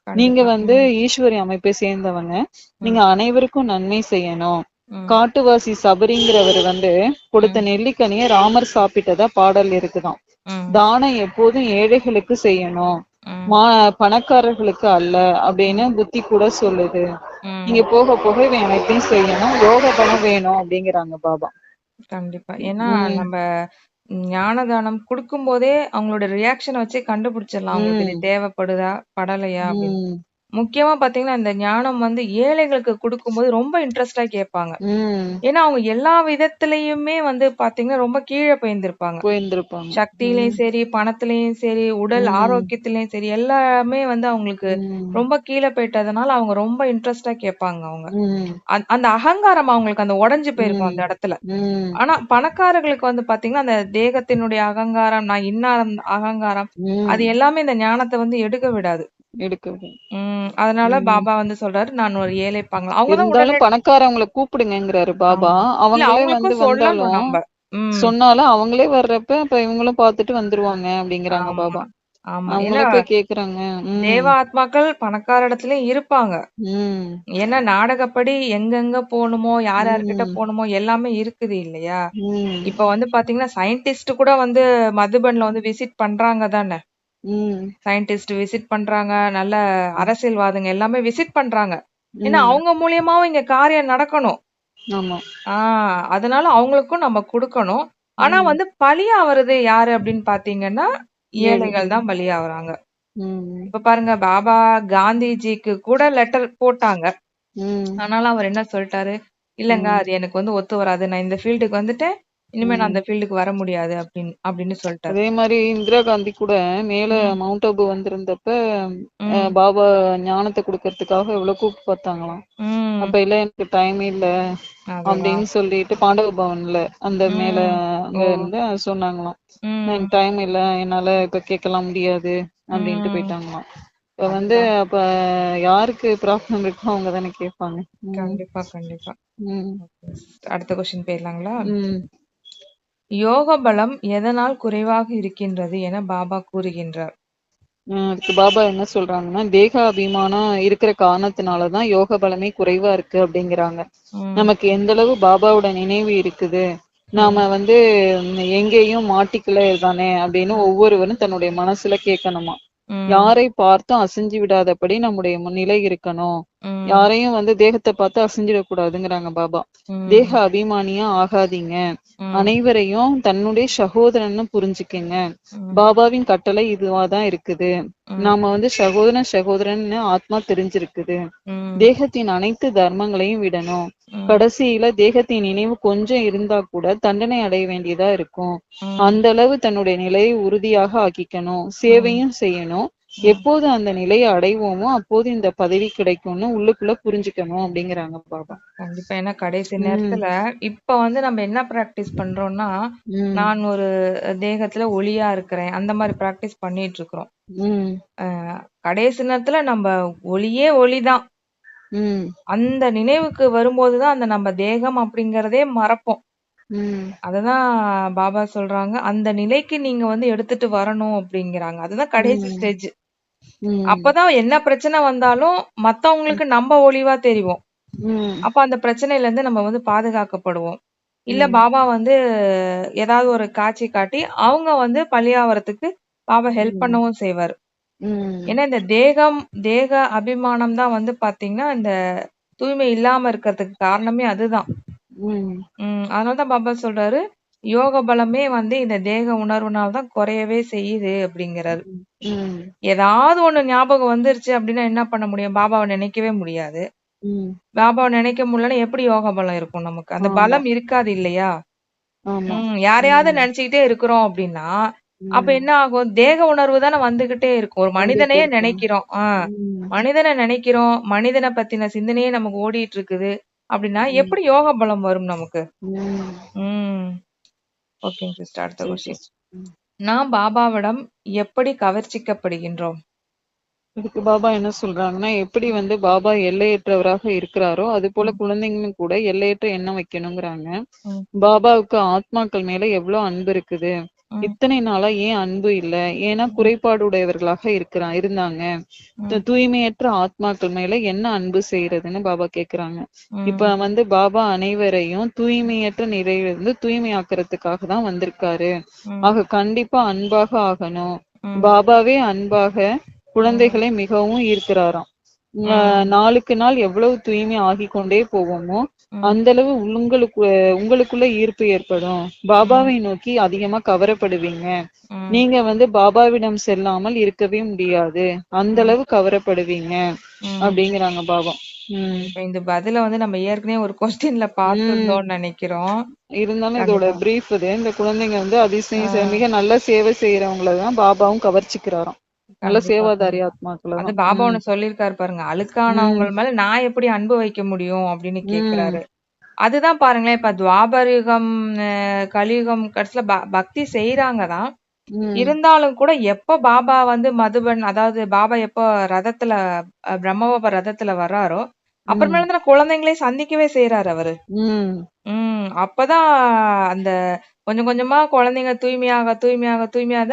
நீங்க வந்து ஈஸ்வரி அமைப்பை சேர்ந்தவங்க, நீங்க அனைவருக்கும் நன்மை செய்யணும். காட்டுவாசி சபரிங்கிறவர் வந்து கொடுத்த நெல்லிக்கனிய ராமர் சாப்பிட்டதா பாடல் இருக்குதாம். தானம் எப்போதும் ஏழைகளுக்கு செய்யணும், பணக்காரர்களுக்கு அல்ல அப்படின்னு புத்தி கூட சொல்லுது. நீங்க போக போக இவன் அனைத்தையும் செய்யணும், யோக பலம் வேணும் அப்படிங்கிறாங்க பாபா. கண்டிப்பா. ஏன்னா நம்ம ஞானதானம் கொடுக்கும் போதே அவங்களோட ரியாக்ஷனை வச்சு கண்டுபிடிச்சிடலாம் அவங்களுக்கு இது தேவைப்படுதா படலையா அப்படின்னு. முக்கியமா பாத்தீங்கன்னா இந்த ஞானம் வந்து ஏழைகளுக்கு கொடுக்கும்போது ரொம்ப இன்ட்ரெஸ்டா கேட்பாங்க. ஏன்னா அவங்க எல்லா விதத்திலயுமே வந்து பாத்தீங்கன்னா ரொம்ப கீழே போயிருந்திருப்பாங்க. சக்தியிலயும் சரி, பணத்திலயும் சரி, உடல் ஆரோக்கியத்திலயும் சரி, எல்லாமே வந்து அவங்களுக்கு ரொம்ப கீழே போயிட்டதுனால அவங்க ரொம்ப இன்ட்ரெஸ்டா கேட்பாங்க. அவங்க அந்த அகங்காரம் அவங்களுக்கு அந்த உடைஞ்சு போயிருக்கும் அந்த இடத்துல. ஆனா பணக்காரர்களுக்கு வந்து பாத்தீங்கன்னா அந்த தேகத்தினுடைய அகங்காரம், நான் இன்னார் அகங்காரம், அது எல்லாமே இந்த ஞானத்தை வந்து எடுக்க விடாது. அதனால பாபா வந்து சொல்றாரு, நான் ஒரு ஏழை பங்களா. அவங்கதான் பணக்காரவங்களை கூப்பிடுங்கிறாரு பாபா. அவங்களே வந்து வந்தாலும் சொன்னாலும் அவங்களே வர்றப்ப இப்ப இவங்களும் பாத்துட்டு வந்துருவாங்க அப்படிங்கிறாங்க பாபா. அவங்களே போய் கேக்குறாங்க. தேவ ஆத்மாக்கள் பணக்கார இடத்துலயும் இருப்பாங்க. ஏன்னா நாடகப்படி எங்கெங்க போகணுமோ, யார் யார்கிட்ட போகணுமோ எல்லாமே இருக்குது இல்லையா? இப்ப வந்து பாத்தீங்கன்னா சயின்டிஸ்ட் கூட வந்து மதுபன்ல வந்து விசிட் பண்றாங்க தானே. சயின்டிஸ்ட் விசிட் பண்றாங்க, நல்ல அரசியல்வாதிங்க எல்லாமே விசிட் பண்றாங்க. ஏன்னா அவங்க மூலியமாவும் இங்க காரியம் நடக்கணும். அதனால அவங்களுக்கும் நம்ம கொடுக்கணும். ஆனா வந்து பலியாவது யாரு அப்படின்னு பாத்தீங்கன்னா ஏழைகள் தான் பலியாகுறாங்க. இப்ப பாருங்க, பாபா காந்திஜிக்கு கூட லெட்டர் போட்டாங்க. ஆனாலும் அவர் என்ன சொல்லிட்டாரு, இல்லங்க அது எனக்கு வந்து ஒத்து வராது, நான் இந்த ஃபீல்டுக்கு வந்துட்டேன், இனிமே நான் அந்த ஃபீல்டுக்கு வர முடியாது அப்படின்னு சொல்லிட்டாரு. அதே மாதிரி இந்திரா காந்தி கூட மேல மவுண்ட் அபு வந்திருந்தப்ப பாபா ஞானத்தை கொடுக்கறதுக்காக எவ்வளவு கூப்பிட்டு பார்த்தாங்களாம். அப்ப இல்ல எனக்கு டைம் இல்ல அப்படின்னு சொல்லிட்டு பாண்டவ பவன்ல அந்த மேல அங்க இருந்து சொன்னாங்களாம், எனக்கு டைம் இல்ல, என்னால இப்ப கேட்கலாம் முடியாது அப்படின்ட்டு போயிட்டாங்களாம். இப்ப வந்து அப்ப யாருக்கு ப்ராப்ளம் இருக்கோ அவங்க தானே கேட்பாங்க. கண்டிப்பா கண்டிப்பா. அடுத்த கொஸ்டின் போயிடலாங்களா? யோக பலம் எதனால் குறைவாக இருக்கின்றது என பாபா கூறுகின்றார்? அதுக்கு பாபா என்ன சொல்றாங்கன்னா, தேக அபிமானம் இருக்கிற காரணத்தினாலதான் யோக பலமே குறைவா இருக்கு அப்படிங்கிறாங்க. நமக்கு எந்த அளவு பாபாவோட நினைவு இருக்குது, நாம வந்து எங்கேயும் மாட்டிக்கல தானே அப்படின்னு ஒவ்வொருவரும் தன்னுடைய மனசுல கேட்கணுமா. யாரை பார்த்தும் அசைஞ்சு விடாதபடி நம்முடைய நிலை இருக்கணும். யாரையும் வந்து தேகத்தை பார்த்து அசைஞ்சிடக்கூடாதுங்கிறாங்க பாபா. தேக அபிமானியா ஆகாதீங்க, அனைவரையும் தன்னுடைய சகோதரன்னு புரிஞ்சுக்குங்க. பாபாவின் கட்டளை இதுவாதான் இருக்குது. நாம வந்து சகோதரன்னு ஆத்மா தெரிஞ்சிருக்குது. தேகத்தின் அனைத்து தர்மங்களையும் விடணும். கடைசியில தேகத்தின் நினைவு கொஞ்சம் இருந்தா கூட தண்டனை அடைய வேண்டியதா இருக்கும். அந்த அளவு தன்னுடைய நிலையை உறுதியாக ஆக்கிக்கணும். சேவையும் செய்யணும், எப்போது அந்த நிலையை அடைவோமோ அப்போது இந்த பதவி கிடைக்கும்னு உள்ளுக்குள்ள புரிஞ்சுக்கணும் அப்படிங்கிறாங்க பாபா. கண்டிப்பா. ஏன்னா கடைசி உம் நேரத்துல இப்ப வந்து நம்ம என்ன பிராக்டிஸ் பண்றோம்னா, உம் நான் ஒரு தேகத்துல ஒளியா இருக்கிறேன். அந்த மாரி பிராக்டிஸ் பண்ணிட்டு இருக்கிறோம். உம் அ கடைசி நேரத்துல நம்ம ஒளியே ஒளிதான். உம் அந்த நினைவுக்கு வரும்போது தான் அந்த நம்ம தேகம் அப்படிங்கிறதே மறப்போம். உம் அததான் பாபா சொல்றாங்க. அந்த நிலைக்கு நீங்க வந்து எடுத்துட்டு வரணும் அப்படிங்கிறாங்க. அதுதான் கடைசி உம் ஸ்டேஜ். உம் அப்பதான் என்ன பிரச்சனை வந்தாலும் மத்தவங்களுக்கு நம்ம ஒளிவா தெரிவோம். உம் அப்ப அந்த பிரச்சனையில இருந்து நம்ம வந்து பாதுகாக்கப்படுவோம். இல்ல உம் பாபா வந்து ஏதாவது ஒரு காட்சி காட்டி அவங்க வந்து பலியாவறதுக்கு பாபா ஹெல்ப் உம் பண்ணவும் செய்வாரு. உம் ஏன்னா இந்த தேக அபிமானம் தான் வந்து பாத்தீங்கன்னா இந்த தூய்மை இல்லாம இருக்கிறதுக்கு காரணமே அதுதான். உம் அதனாலதான் பாபா சொல்றாரு, யோக பலமே வந்து இந்த தேக உணர்வுனால தான் குறையவே செய்யுது அப்படிங்கிறாரு. உம் ஏதாவது ஒண்ணு ஞாபகம் வந்துருச்சு அப்படின்னா என்ன பண்ண முடியும்? பாபாவை நினைக்கவே முடியாது. உம் பாபாவ நினைக்க முடியலன்னா எப்படி யோக பலம் இருக்கும் நமக்கு? அந்த ஆமா பலம் இருக்காது இல்லையா? ஆமா. யாரையாவது உம் நினைச்சுக்கிட்டே இருக்கிறோம் அப்படின்னா, அப்ப உம் என்ன ஆகும்? தேக உணர்வு தானே வந்துகிட்டே இருக்கும். ஒரு வந்துட்டே மனிதனையே இருக்கும். நினைக்கிறோம். உம் மனிதனை நினைக்கிறோம். மனிதனை பத்தின சிந்தனையே நமக்கு ஓடிட்டு இருக்குது. அப்படின்னா உம் எப்படி யோக பலம் வரும் நமக்கு? உம் ம். ஓகேங்க சிஸ்டர். அடுத்த சரி கொஸ்டின். சிஸ்டர். ம். நாம் பாபாவிடம் எப்படி கவர்ச்சிக்கப்படுகின்றோம்? இதுக்கு பாபா என்ன சொல்றாங்கன்னா, எப்படி வந்து பாபா எல்லையற்றவராக இருக்கிறாரோ அது போல ம், குழந்தைங்களும் கூட எல்லையற்ற எண்ணம் வைக்கணுங்கிறாங்க. ம், பாபாவுக்கு ஆத்மாக்கள் மேல எவ்வளவு அன்பு இருக்குது, ம், இத்தனை நாளா ஏன் அன்பு இல்ல, ஏன்னா ம், குறைபாடுடையவர்களாக இருந்தாங்க. ம், தூய்மையற்ற ஆத்மாக்கள் மேல என்ன அன்பு செய்யறதுன்னு பாபா கேக்குறாங்க. இப்ப ம், வந்து பாபா அனைவரையும் தூய்மையற்ற நிலையிலிருந்து தூய்மையாக்குறதுக்காக தான் வந்திருக்காரு. ம், ஆக கண்டிப்பா அன்பாக ஆகணும். ம், பாபாவே அன்பாக ம், குழந்தைகளை மிகவும் ஈர்க்கிறாராம். ம், நாளுக்கு நாள் எவ்வளவு தூய்மை ஆகிக் கொண்டே போவோமோ ம், அந்த அளவு உங்களுக்குள்ள ஈர்ப்பு ஏற்படும். ம், பாபாவை நோக்கி அதிகமா கவரப்படுவீங்க. ம், நீங்க வந்து பாபாவிடம் செல்லாமல் இருக்கவே முடியாது. அந்த ம், அளவு கவரப்படுவீங்க ம். அப்படிங்கிறாங்க பாபா. உம் கண்டிப்பா. இந்த பதில வந்து நம்ம ஏற்கனவே ஒரு கொஸ்டின்ல உம் பார்த்திருந்தோம்னு நினைக்கிறோம். இருந்தாலும் இதோட கண்டிப்பா. பிரீஃப் இது. இந்த குழந்தைங்க வந்து ஆ, மிக நல்ல சேவை செய்யறவங்களதான் பாபாவும் கவர்ச்சிக்கிறாராம். நல்ல கண்டிப்பா, சேவாதாரி கண்டிப்பா. ஆத்மாக்களை அது தான். பாபா உம் ஒண்ணு சொல்லியிருக்காரு பாருங்க. உம் அழுக்கானவங்க மேல நான் எப்படி அன்பு வைக்க முடியும் அப்படின்னு உம் கேக்குறாரு. அதுதான் பாருங்களேன். இப்ப துவாபர யுகம், கலியுகம் கடைசில பக்தி செய்றாங்க தான். உம் இருந்தாலும் கூட எப்ப பாபா வந்து மதுபன் அதாவது பாபா எப்ப ரதத்துல பிரம்மபாபா ரதத்துல வர்றாரோ, உம் அப்புறமேல தான் குழந்தைங்களே சந்திக்கவே செய்றாரு அவரு. உம் அப்பதான் அந்த கொஞ்சம் கொஞ்சமா குழந்தைங்க தூய்மையாக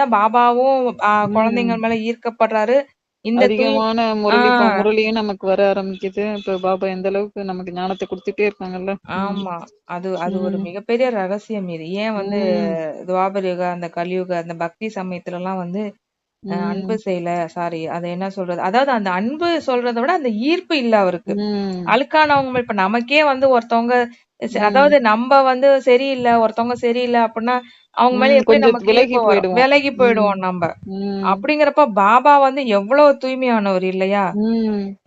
தான் பாபாவும் உம் குழந்தைங்க மேல ஈர்க்கப்படுறாரு. இந்த அதிகமான ஆ முரளியும் நமக்கு வர ஆரம்பிக்குது. இப்ப பாபா எந்த அளவுக்கு நமக்கு ஞானத்தை கொடுத்துட்டே இருக்காங்கல்ல. உம் ஆமா. அது அது ஒரு உம் மிகப்பெரிய ரகசியம் இது. ஏன் வந்து உம் துவாபர யுக, அந்த கலியுக, அந்த பக்தி சமயத்துலலாம் வந்து அன்பு உம் செய்யல. சாரி. அத என்ன சொல்றது? அதாவது அந்த அன்பு சொல்றத விட அந்த ஈர்ப்பு இல்ல அவருக்கு. உம் அழுக்கானவங்க இப்ப நமக்கே வந்து ஒருத்தவங்க உம் அதாவது நம்ம வந்து சரியில்ல, ஒருத்தவங்க சரியில்ல அப்டின்னா, அவங்க மேல எப்படி கொஞ்சம் நமக்கு விலகி ஈர்ப்பு வரும்? போயிடுவோம். விலகி உம் போயிடுவோம் நம்ப. உம் அப்படிங்கிறப்ப பாபா வந்து எவ்வளவு தூய்மையானவர் இல்லையா?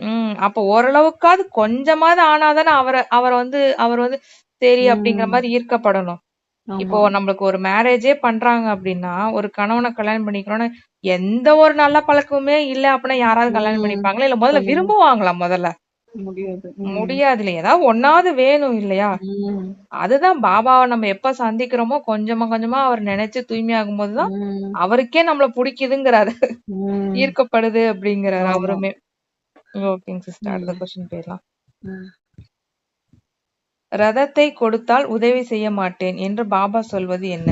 உம் அப்ப ஓரளவுக்காவது கொஞ்சமாவது ஆனா தானே அவர வந்து அவர் வந்து சரி அப்படிங்கிற உம் மாரி ஈர்க்கப்படணும். இப்போ ஆமா. நம்மளுக்கு ஒரு மேரேஜே பண்றாங்க அப்படின்னா, ஒரு கணவன கல்யாணம் பண்ணிக்கிறோம்னா, எந்த ஒரு நல்ல பழக்கமுமே இல்ல அப்படின்னா யாராவது கல்யாணம் உம் பண்ணிப்பாங்களா? இல்ல முதல்ல பண்ணுங்க விரும்புவாங்களா முதல்ல? முடியாது. உம் முடியாது இல்லையா? ஏதாவது ஒண்ணாவது வேணும் இல்லையா? உம் அதுதான் பாபாவ நம்ம எப்ப சந்திக்கிறோமோ, கொஞ்சமா கொஞ்சமா அவர் நினைச்சு தூய்மையாகும்போது தான், உம் அவருக்கே நம்மள புடிக்குதுங்கிறாரு. உம் ஈர்க்கப்படுது அப்படிங்கிறாரு ஆமா. அவருமே. ஓகேங்க சிஸ்டர். அடுத்த உம் கொஸ்டின் போயிரலாம். உம் ரதத்தை கொடுத்தால் உதவி செய்ய மாட்டேன் என்று பாபா சொல்வது என்ன?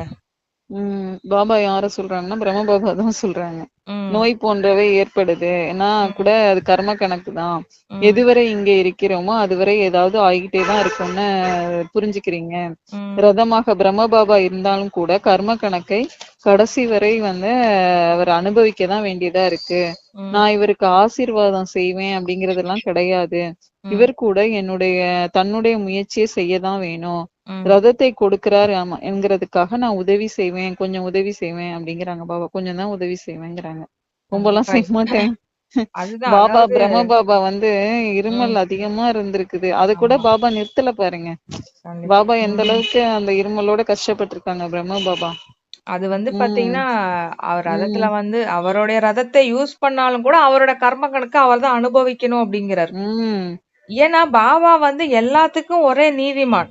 பாபா யார சொல்றாங்கன்னா பிரம்ம பாபா தான் சொல்றாங்க. ம், நோய் போன்றவை ஏற்படுது ஏன்னா கூட ம், அது கர்ம கணக்கு தான். ம், எதுவரை இங்க இருக்கிறோமோ அதுவரை ஏதாவது ஆகிட்டே தான் இருக்கும்னு புரிஞ்சுக்கிறீங்க. ம், ரதமாக பிரம்ம பாபா இருந்தாலும் கூட கர்ம கணக்கை கடைசி வரை வந்து அவர் அனுபவிக்க தான் வேண்டியதா இருக்கு. ம், நான் இவருக்கு ஆசீர்வாதம் செய்வேன் அப்படிங்கறதெல்லாம் கிடையாது. ம், இவர் கூட தன்னுடைய முயற்சியை செய்யதான் வேணும். ம். ரதத்தை கொடுக்கிறாரு ஆமா என்கிறதுக்காக நான் உதவி செய்வேன், கொஞ்சம் உதவி செய்வேன் அப்படிங்கிறாங்க பாபா. கொஞ்சம் தான் உதவி செய்வேங்கிறாங்க. ரொம்பலாம் கண்டிப்பா. செய்ய மாட்டேன். அதுதான் பாபா அதாவது பிரம்ம பாபா வந்து ம், இருமல் அதிகமா இருந்திருக்குது. அது கூட ஆமா. பாபா நிறுத்தல பாருங்க. கண்டிப்பா. பாபா எந்த ம். அளவுக்கு அந்த இருமலோட கஷ்டப்பட்டிருக்காங்க பிரம்ம பாபா. அது வந்து ம். பாத்தீங்கன்னா, அவர் ரதத்துல ம். வந்து அவருடைய ரதத்தை யூஸ் பண்ணாலும் கூட அவரோட கர்ம கணக்க அவர் தான் அனுபவிக்கணும் அப்படிங்கிறாரு. ம். ஏன்னா பாபா வந்து எல்லாத்துக்கும் ஒரே நீதிமான்.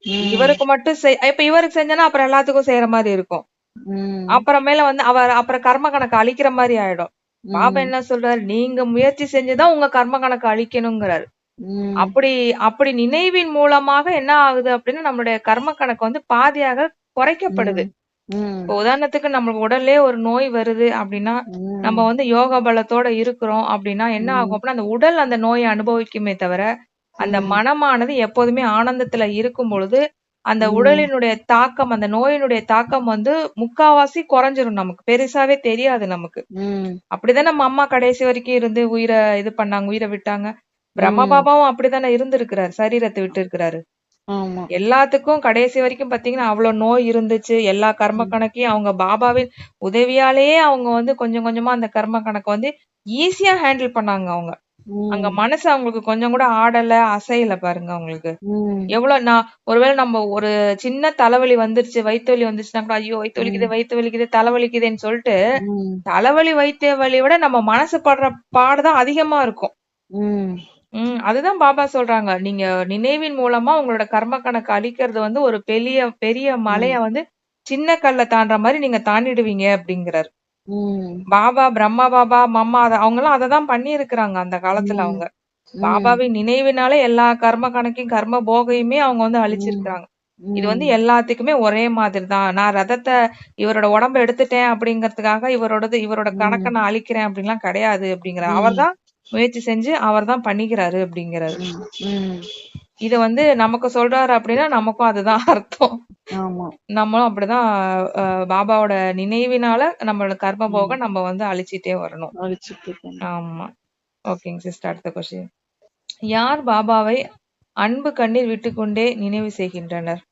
ம். இவருக்கு மட்டும் இப்ப இவருக்கு செஞ்சனா அப்புறம் எல்லாத்துக்கும் செய்யற மாதிரி இருக்கும். ம். அப்புறமேல வந்து அவர் அப்புறம் கர்ம கணக்கு அழிக்கிற மாதிரி ஆயிடும். பாபா ம். என்ன சொல்றாரு, நீங்க முயற்சி செஞ்சுதான் உங்க கர்ம கணக்கு அழிக்கணுங்கிறாரு. ம். அப்படி அப்படி நினைவின் மூலமாக என்ன ஆகுது அப்படின்னா, நம்மளுடைய கர்ம கணக்கு வந்து பாதியாக குறைக்கப்படுது. ம். ம். இப்போ உதாரணத்துக்கு நம்ம உடல்லயே ஒரு நோய் வருது அப்படின்னா, நம்ம ம். வந்து யோக பலத்தோட இருக்கிறோம் அப்படின்னா என்ன ஆகும் ம். அப்படின்னா, அந்த உடல் அந்த நோயை அனுபவிக்குமே தவிர, அந்த ம். மனமானது எப்போதுமே ஆனந்தத்துல இருக்கும் பொழுது, அந்த ம். உடலினுடைய தாக்கம், அந்த நோயினுடைய தாக்கம் வந்து முக்காவாசி குறைஞ்சிரும் நமக்கு. பெருசாவே தெரியாது நமக்கு. ம். அப்படிதான் நம்ம அம்மா கடைசி வரைக்கும் இருந்து இது பண்ணாங்க, உயிரை விட்டாங்க. பிரம்ம ம். பாபாவும் அப்படித்தானே இருந்திருக்கிறாரு. சரீரத்தை விட்டு இருக்கிறாரு. ஆமா. எல்லாத்துக்கும் கடைசி வரைக்கும் பாத்தீங்கன்னா, அவ்வளவு நோய் இருந்துச்சு. எல்லா கர்ம ம். கணக்கையும் அவங்க பாபாவின் உதவியாலேயே அவங்க வந்து கொஞ்சம் கொஞ்சமா அந்த கர்ம கணக்க வந்து ஈஸியா ஹேண்டில் பண்ணாங்க அவங்க. அங்க ம். மனசு அவங்களுக்கு கொஞ்சம் கூட ஆடல, அசையல பாருங்க அவங்களுக்கு. ம். ஒருவேளை நம்ம ஒரு சின்ன தலைவலி வந்துருச்சு, வயித்து வலி வந்துருச்சுன்னா கூட, ஐயோ! வயித்து வலிக்குது, ம். வயித்து வலிக்குது, தலை வலிக்குதேன்னு சொல்லிட்டு, ம். தலைவலி, வயித்து வலிய விட நம்ம மனசு படுற பாடு தான் அதிகமா இருக்கும். ம். அதுதான் பாபா சொல்றாங்க. நீங்க நினைவின் மூலமா உங்களோட கர்ம கணக்க அழிக்கிறது வந்து ஒரு பெரிய பெரிய மலைய ம். வந்து சின்ன கல்ல தாண்டுற மாரி நீங்க தாண்டிடுவீங்க அப்படிங்கிறாரு. ம். பாபா, பிரம்மா பாபா, மம்மா அவங்கலாம் அததான் பண்ணியிருக்கிறாங்க அந்த காலத்துல ம். அவங்க. ம். பாபாவின் நினைவினால எல்லா கர்ம கணக்கையும், கர்ம போகையுமே அவங்க வந்து ம். அழிச்சிருக்கிறாங்க. இது வந்து ம். எல்லாத்துக்குமே ஒரே மாதிரி தான். நான் இவரோட உடம்ப எடுத்துட்டேன் அப்படிங்கிறதுக்காக இவரோட கணக்க ம். நான் அழிக்கிறேன் அப்படின்லாம் கிடையாது அப்படிங்கிறாரு. ம். அவர்தான் முயற்சி செஞ்சு அவர்தான் பண்ணிக்கிறாரு அப்படிங்கிறாரு. ம். ம். இத வந்து நமக்கு சொல்றாரு அப்படின்னா, நமக்கும் அதுதான் அர்த்தம். ஆமா. நம்மளும் அப்படிதான் பாபாவோட நினைவினால நம்மளோட கர்ம ம். போக நம்ம வந்து அழிச்சிட்டே வரணும். அழிச்சிட்டு இருக்காங்க. ஆமா. ஓகேங்க சிஸ்டர். அடுத்த கொஸ்டின். யார் பாபாவை அன்பு கண்ணீர் விட்டுக்கொண்டே நினைவு செய்கின்றனர்?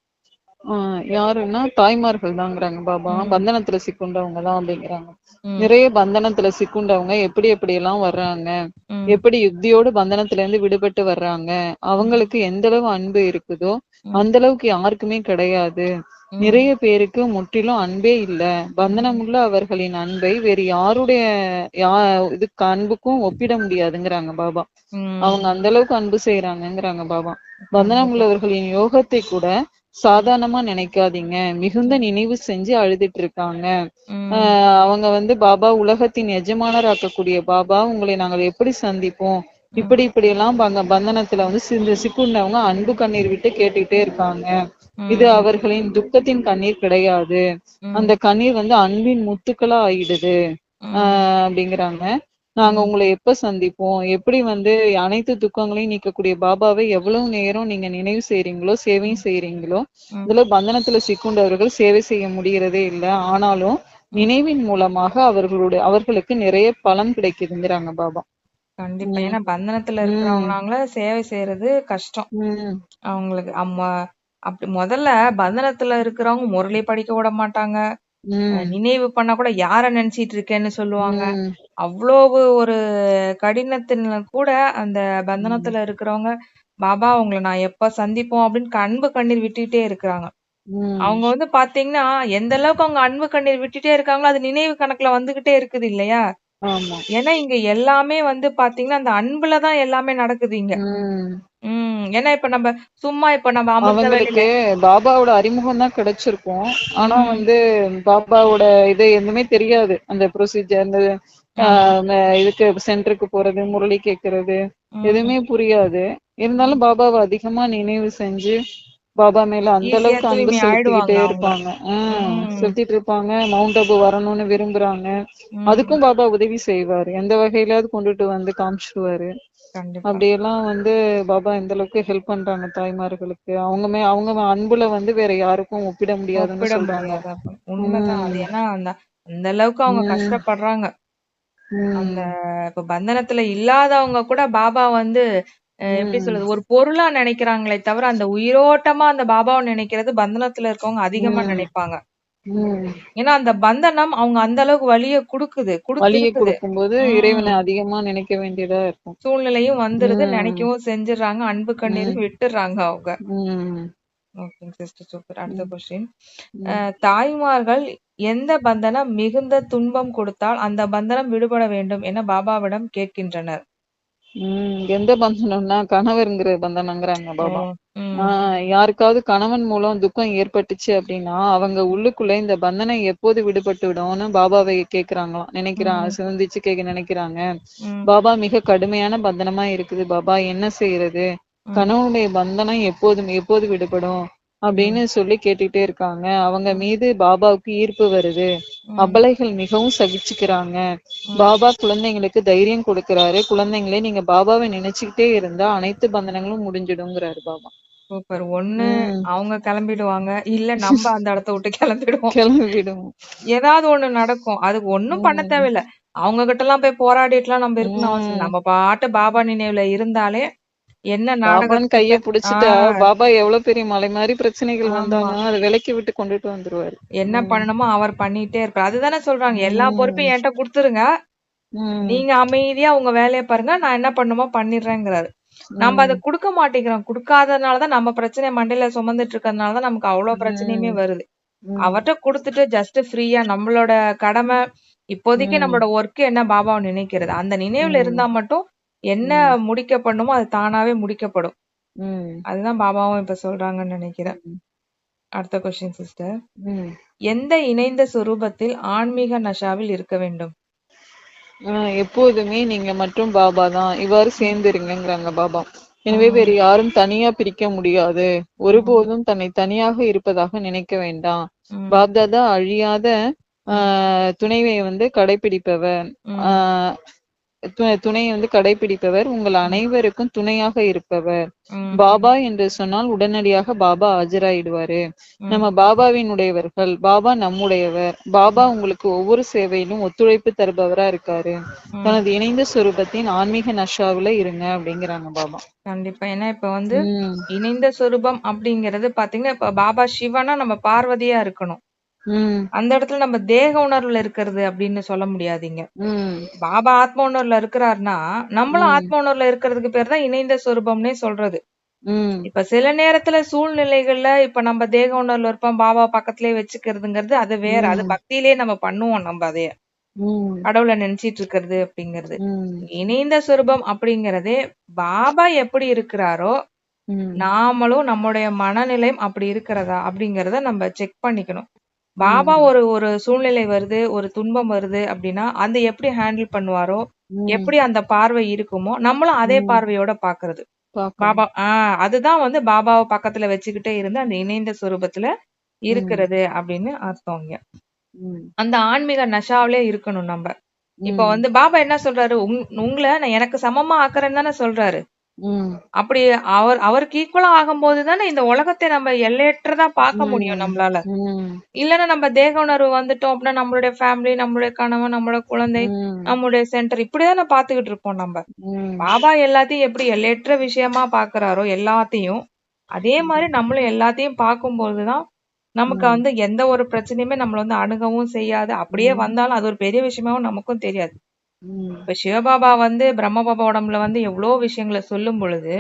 ஆ யாருன்னா தாய்மார்கள் தாங்கிறாங்க பாபா. ம், பந்தனத்துல சிக்குண்டவங்க தான் அப்படிங்கிறாங்க. ம், நிறைய பந்தனத்துல சிக்குண்டவங்க எப்படி எப்படியெல்லாம் வர்றாங்க, ம், எப்படி யுக்தியோடு பந்தனத்துல இருந்து விடுபட்டு வர்றாங்க, ம், அவங்களுக்கு எந்த அளவு அன்பு இருக்குதோ ம், அந்த அளவுக்கு யாருக்குமே கிடையாது. ம், நிறைய பேருக்கு முற்றிலும் அன்பே இல்ல. ம், பந்தனமுள்ள அவர்களின் அன்பை வேறு யாருடைய யா இதுக்கு அன்புக்கும் ஒப்பிட முடியாதுங்கிறாங்க பாபா. அவங்க ம். அந்த அளவுக்கு அன்பு செய்யறாங்கங்கிறாங்க பாபா. பந்தனம் கண்டிப்பா. உள்ளவர்களின் யோகத்தை கூட ம், சாதாரணமா நினைக்காதீங்க. மிகுந்த ம், நினைவு செஞ்சு அழுதுட்டு இருக்காங்க. ம், அவங்க வந்து பாபா உலகத்தின் எஜமானராக்கக்கூடிய பாபா, உங்களை நாங்கள் எப்படி சந்திப்போம்? ம், இப்படியெல்லாம் பந்தனத்துல வந்து சிக்குண்டவங்க அன்பு கண்ணீர் விட்டு கேட்டுக்கிட்டே இருக்காங்க. இது ம், அவர்களின் துக்கத்தின் கண்ணீர் கிடையாது. அந்த ம், கண்ணீர் வந்து அன்பின் முத்துக்களா ஆயிடுது. ம், அப்படிங்கிறாங்க. நாங்க ம், உங்களை எப்ப சந்திப்போம்? எப்படி வந்து அனைத்து துக்கங்களையும் நீக்கக்கூடிய பாபாவை எவ்வளவு நேரம் நீங்க நினைவு செய்றீங்களோ, சேவையும் ம், செய்றீங்களோ, ம், இதுல பந்தனத்துல சிக்குண்டவர்கள் சேவை செய்ய முடியறதே இல்ல. ஆனாலும் ம். நினைவின் மூலமாக அவர்களுக்கு நிறைய பலன் கிடைக்குதுங்கிறாங்க பாபா. கண்டிப்பா. ம். ஏன்னா பந்தனத்துல ம். இருக்கிறவங்களால சேவை செய்யறது கஷ்டம். ம். அவங்களுக்கு அப்படி முதல்ல பந்தனத்துல இருக்கிறவங்க முரளி படிக்க விட மாட்டாங்க. ம். நினைவு பண்ணா கூட யார நினைச்சிட்டு இருக்கேன்னு சொல்லுவாங்க. ம். அவ்வளவு ஒரு கடினத்துல கூட அந்த ம். பந்தனத்துல இருக்கிறவங்க, பாபா உங்கள நான் எப்ப சந்திப்போம் அப்படின்னு அன்பு கண்ணீர் விட்டுட்டே இருக்கிறாங்க. ம். அவங்க வந்து பாத்தீங்கன்னா, எந்த அளவுக்கு அவங்க அன்பு கண்ணீர் விட்டுட்டே இருக்காங்களோ, அது நினைவு கணக்குல வந்துகிட்டே இருக்குது இல்லையா? ஆமா. ஏன்னா இங்க எல்லாமே வந்து பாத்தீங்கன்னா, அந்த அன்புல தான் எல்லாமே நடக்குது இங்க. ம். ஏன்னா இப்ப நம்ம அமிர்த வேளையில அவங்களுக்கு பாபாவோட அறிமுகம் தான் கிடைச்சிருக்கும். ஆனா ம். வந்து பாபாவோட இது எதுவுமே தெரியாது. அந்த ப்ரொசீஜர் அந்த ஆ ஆமா. இதுக்கு சென்டருக்கு போறது, முரளி கேட்கறது ம். எதுவுமே புரியாது. ம். இருந்தாலும் பாபாவ அதிகமா நினைவு செஞ்சு, பாபா மேல அந்த ஈஸியா அளவுக்கு அன்பு தூய்மை ஆயிடுவாங்க செலுத்திக்கிட்டே அவங்க. இருப்பாங்க. ம். செலுத்திட்டு இருப்பாங்க. மவுண்ட் அபு வரணும்னு விரும்புறாங்க. ம். அதுக்கும் பாபா உதவி செய்வாரு. எந்த வகையிலாவது கொண்டுட்டு வந்து காமிச்சிருவாரு. கண்டிப்பா. அப்படியெல்லாம் வந்து பாபா எந்த அளவுக்கு ஹெல்ப் பண்றாங்க தாய்மார்களுக்கு. அவங்க அன்புல வந்து வேற யாருக்கும் ஒப்பிட முடியாதுன்னு ஒப்பிட சொல்றாங்க. முடியாது. உண்மைதான் அது. ம். ஏன்னா அந்த அந்த அளவுக்கு அவங்க ம். கஷ்டப்படுறாங்க. அந்த ம். இப்ப பந்தனத்துல இல்லாதவங்க கூட பாபா வந்து எப்படி ம். சொல்றது? ஒரு பொருளா நினைக்கிறாங்களே தவிர, அந்த உயிரோட்டமா அந்த பாபாவ நினைக்கிறது பந்தனத்துல இருக்கவங்க அதிகமா ம். நினைப்பாங்க. ம். ஏன்னா அந்த பந்தனம் அவங்க அந்த அளவுக்கு வலிய வலிய குடுத்திருக்குது. குடுக்கும்போது ம். இறைவன அதிகமா நினைக்க வேண்டியதா இருக்கும். சூழ்நிலையும் வந்துருது. ம். நினைக்கவும் செஞ்சுடுறாங்க. அன்பு ம். கண்ணீரும் விட்டுர்றாங்க அவங்க. ம். ஓகேங்க சிஸ்டர், சூப்பர். அடுத்த ம், கொஸ்டின். ம். தாய்மார்கள் எந்த பந்தனம் மிகுந்த துன்பம் கொடுத்தால் அந்த பந்தனம் விடுபட வேண்டும் என பாபாவிடம் கேட்கின்றனர்? எந்த பந்தனம்னா கணவர்ங்கிற பந்தனங்கிறாங்க ஓ. பாபா. ம். யாருக்காவது கணவன் மூலம் துக்கம் ஏற்பட்டுச்சு அப்படின்னா அவங்க உள்ளுக்குள்ள இந்த பந்தனை எப்போது விடுபட்டு விடும்னு பாபாவை கேக்குறாங்களாம், ம். சிந்திச்சு கேட்க நினைக்கிறாங்க. ம். பாபா மிக கடுமையான பந்தனமா இருக்குது பாபா, என்ன செய்யறது? ம். கணவனுடைய பந்தனம் எப்போது விடுபடும் ம். அப்படின்னு சொல்லி கேட்டுட்டே இருக்காங்க. அவங்க ம். மீது பாபாவுக்கு ஈர்ப்பு வருது. ம். அபலைகள் மிகவும் சகிச்சுக்கிறாங்க. ம். பாபா குழந்தைங்களுக்கு தைரியம் கொடுக்கிறாரு. குழந்தைங்களே நீங்க பாபாவை நினைச்சுக்கிட்டே இருந்தா அனைத்து பந்தனங்களும் முடிஞ்சிடுங்கிறாரு பாபா. சூப்பர். ஒண்ணு ம். அவங்க கிளம்பிடுவாங்க, இல்ல நம்ம அந்த இடத்த விட்டு கிளம்பிடுவோம். கிளம்பிடும். ஏதாவது ஒண்ணு நடக்கும். அதுக்கு ஒண்ணும் பண்ண ம். தேவையில்ல. அவங்க கிட்டலாம் போய் போராடிட்டுலாம் நம்ம இருக்கணும்னு அவசியம் இல்ல. ம். நம்ம பாட்டு பாபா நினைவுல இருந்தாலே என்ன பாபான்னு கைய நாடகத்துக்கு புடிச்சுட்டா, ஆஹ் பாபா எவ்வளவு பெரிய மலை மாரி பிரச்சனைகள் ஆமா. வந்தாலும் அத விலக்கி விட்டு கொண்டுட்டு வந்துருவாரு. என்ன ம். பண்ணணுமோ அவர் பண்ணிட்டே இருப்பாரு. அதுதானே சொல்றாங்க. எல்லா ம். பொறுப்பையும் என்ட்ட குடுத்துருங்க. ம். நீங்க அமைதியா உங்க வேலைய பாருங்க. நான் என்ன பண்ணுமோ பண்ணிடுறேங்கிறாரு. நம்ம அத ம். குடுக்க மாட்டேங்கிறோம். குடுக்காதனால தான் நம்ம பிரச்சனைய மண்டையில சுமந்துட்டு இருக்கறதுனால தான் நமக்கு அவ்ளோ பிரச்சனையுமே ம். வருது. ம். அவர்ட்ட குடுத்துட்டு ஜஸ்ட் ஃப்ரீயா நம்மளோட கடமை இப்போதைக்கு ம். நம்மளோட ஒர்க் என்ன பாபாவ நினைக்கிறது. அந்த நினைவுல ம். இருந்தா மட்டும் என்ன ம். முடிக்கப்படணுமோ அது தானாவே முடிக்கப்படும். ம். அதுதான் பாபாவும் இப்ப சொல்றாங்கன்னு நினைக்கிறேன். ம். அடுத்த கொஸ்டின் சிஸ்டர். ம். எந்த இணைந்த சுரூபத்தில் ஆன்மீக நஷாவில் இருக்க வேண்டும்? எப்போதுமே நீங்க மற்றும் பாபா தான். இவ்வாறு ம். சேர்ந்திருங்கங்கிறாங்க பாபா. எனவே வேறு ம். யாரும் தனியா பிரிக்க முடியாது. ம். ஒருபோதும் தன்னை தனியாக இருப்பதாக நினைக்க வேண்டாம். ம். பாப்தாதா அழியாத ம். துணைவை கடைபிடிப்பவர். ம். ஆஹ் துணையை கடைபிடிப்பவர். உங்கள் ம். அனைவருக்கும் துணையாக இருப்பவர். ம். பாபா என்று சொன்னால் உடனடியாக பாபா ஆஜராயிடுவாரு. ம். நம்ம பாபாவின் உடையவர்கள். பாபா நம்முடையவர். பாபா ம். உங்களுக்கு ஒவ்வொரு சேவையிலும் ஒத்துழைப்பு தருபவரா இருக்காரு. ம். தனது இணைந்த சொரூபத்தின் ஆன்மீக நஷாவுல இருங்க அப்படிங்கிறாங்க பாபா. கண்டிப்பா. ஏன்னா இப்ப உம் இணைந்த சொரூபம் அப்படிங்கிறது பாத்தீங்கன்னா, இப்ப பாபா சிவனா நம்ம பார்வதியா இருக்கணும். உம் அந்த இடத்துல நம்ம தேக உணர்வுல இருக்கிறது அப்படின்னு சொல்ல முடியாதுங்க. உம் பாபா ஆத்ம உணர்வுல இருக்கிறாருன்னா, நம்மளும் உம் ஆத்ம உணர்வுல இருக்கிறதுக்கு பேர் தான் இணைந்த சொரூபம்னே சொல்றது. உம் இப்ப சில நேரத்துல சூழ்நிலைகள்ல இப்ப நம்ம தேக உணர்வுல இருப்போம், பாபா பக்கத்திலேயே வச்சுக்கிறதுங்கிறது அது வேற. அது உம் பக்தியிலேயே நம்ம பண்ணுவோம் நம்ம அதைய. உம் கடவுள நினைச்சிட்டு இருக்கிறது அப்படிங்கிறது. உம் இணைந்த சொரூபம் அப்படிங்கிறதே பாபா எப்படி இருக்கிறாரோ, உம் நாமளும் நம்முடைய மனநிலையும் அப்படி இருக்கிறதா அப்படிங்கிறத நம்ம செக் பண்ணிக்கணும். பாபா உம் ஒரு சூழ்நிலை வருது, ஒரு துன்பம் வருது அப்படின்னா, அந்த எப்படி ஹேண்டில் பண்ணுவாரோ, உம் எப்படி அந்த பார்வை இருக்குமோ, நம்மளும் அதே உம் பார்வையோட பார்க்கிறது. பாபா பார்க்கணும். அதுதான் பாபாவ பக்கத்துல வச்சுக்கிட்டே இருந்து அந்த இணைந்த சொரூபத்துல உம் இருக்கிறது அப்படின்னு அர்த்தம்ங்க. உம் அந்த ஆன்மீக நஷாவிலே இருக்கணும் நம்ம. இப்ப உம் பாபா என்ன சொல்றாரு? உங்கள நான் எனக்கு சமமா ஆக்குறேன்னு தானே சொல்றாரு. உம் அப்படி அவருக்கு ஈக்குவலா ஆகும்போது தானே இந்த உலகத்தை நம்ம எல்லையற்றதா பார்க்க முடியும் உம் நம்மளால. உம் இல்லன்னா நம்ம தேக உணர்வு வந்துட்டோம் அப்படின்னா நம்மளுடைய ஃபேமிலி, நம்மளுடைய கணவன், நம்மளோட குழந்தை, உம் நம்முடைய சென்டர் இப்படிதானே பார்த்துக்கிட்டு இருப்போம் நம்ம. உம் பாபா எல்லாத்தையும் எப்படி எல்லையற்ற விஷயமா பார்க்கறாரோ எல்லாத்தையும், அதே மாதிரி நம்மளும் எல்லாத்தையும் பார்க்கும்போதுதான் நமக்கு உம் எந்த ஒரு பிரச்சனையுமே நம்மள அணுகவும் செய்யாது. அப்படியே உம் வந்தாலும் அது ஒரு பெரிய விஷயமாவும் நமக்கும் தெரியாது. உம் இப்ப சிவபாபா பிரம்ம பாபா உடம்புல எவ்வளோ விஷயங்கள சொல்லும் பொழுது,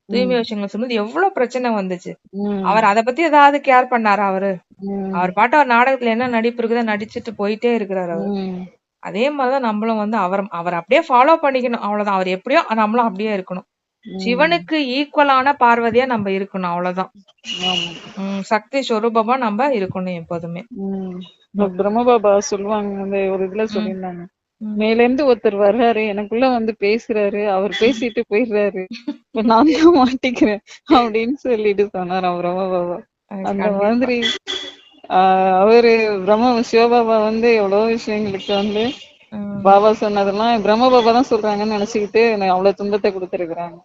தூய்மை உம் விஷயங்கள சொல்லும்போது எவ்வளோ பிரச்சனை வந்துச்சு. உம் அவர் அத பத்தி ஏதாவது கேர் பண்ணாரா அவரு? உம் அவர் பாட்டு அவர் நாடகத்துல என்ன நடிப்பு இருக்குதோ நடிச்சுட்டு போயிட்டே இருக்கிறாரு அவரு. உம் அதே மாதிரிதான் நம்மளும் அவர் அப்படியே ஃபாலோ பண்ணிக்கணும். அவ்வளவுதான். அவர் எப்படியோ நம்மளும் அப்படியே இருக்கணும். உம் சிவனுக்கு ஈக்குவலான பார்வதியா நம்ம இருக்கணும். அவ்வளவுதான். ஆமா. சக்தி சொரூபமா நம்ம இருக்கணும் எப்போதுமே. உம் பிரம்ம பாபா சொல்லுவாங்க, ஒரு இதுல ம். சொல்லியிருந்தாங்க, ம். மேல இருந்து ஒருத்தர் வர்றாரு, எனக்குள்ள பேசுறாரு, அவர் பேசிட்டு போயிடுறாரு, இப்ப நான் தான் மாட்டிக்கிறேன் அப்படின்னு சொல்லிட்டு சொன்னாராம் பிரம்ம பாபா. அந்த கண்டிப்பா. மாதிரி அவரு சிவபாபா எவ்வளவு விஷயங்களுக்கு ம். பாபா சொன்னதெல்லாம் பிரம்ம பாபா தான் சொல்றாங்கன்னு நினைச்சுக்கிட்டு எனக்கு அவ்வளவு துன்பத்தை கொடுத்திருக்கிறாங்க.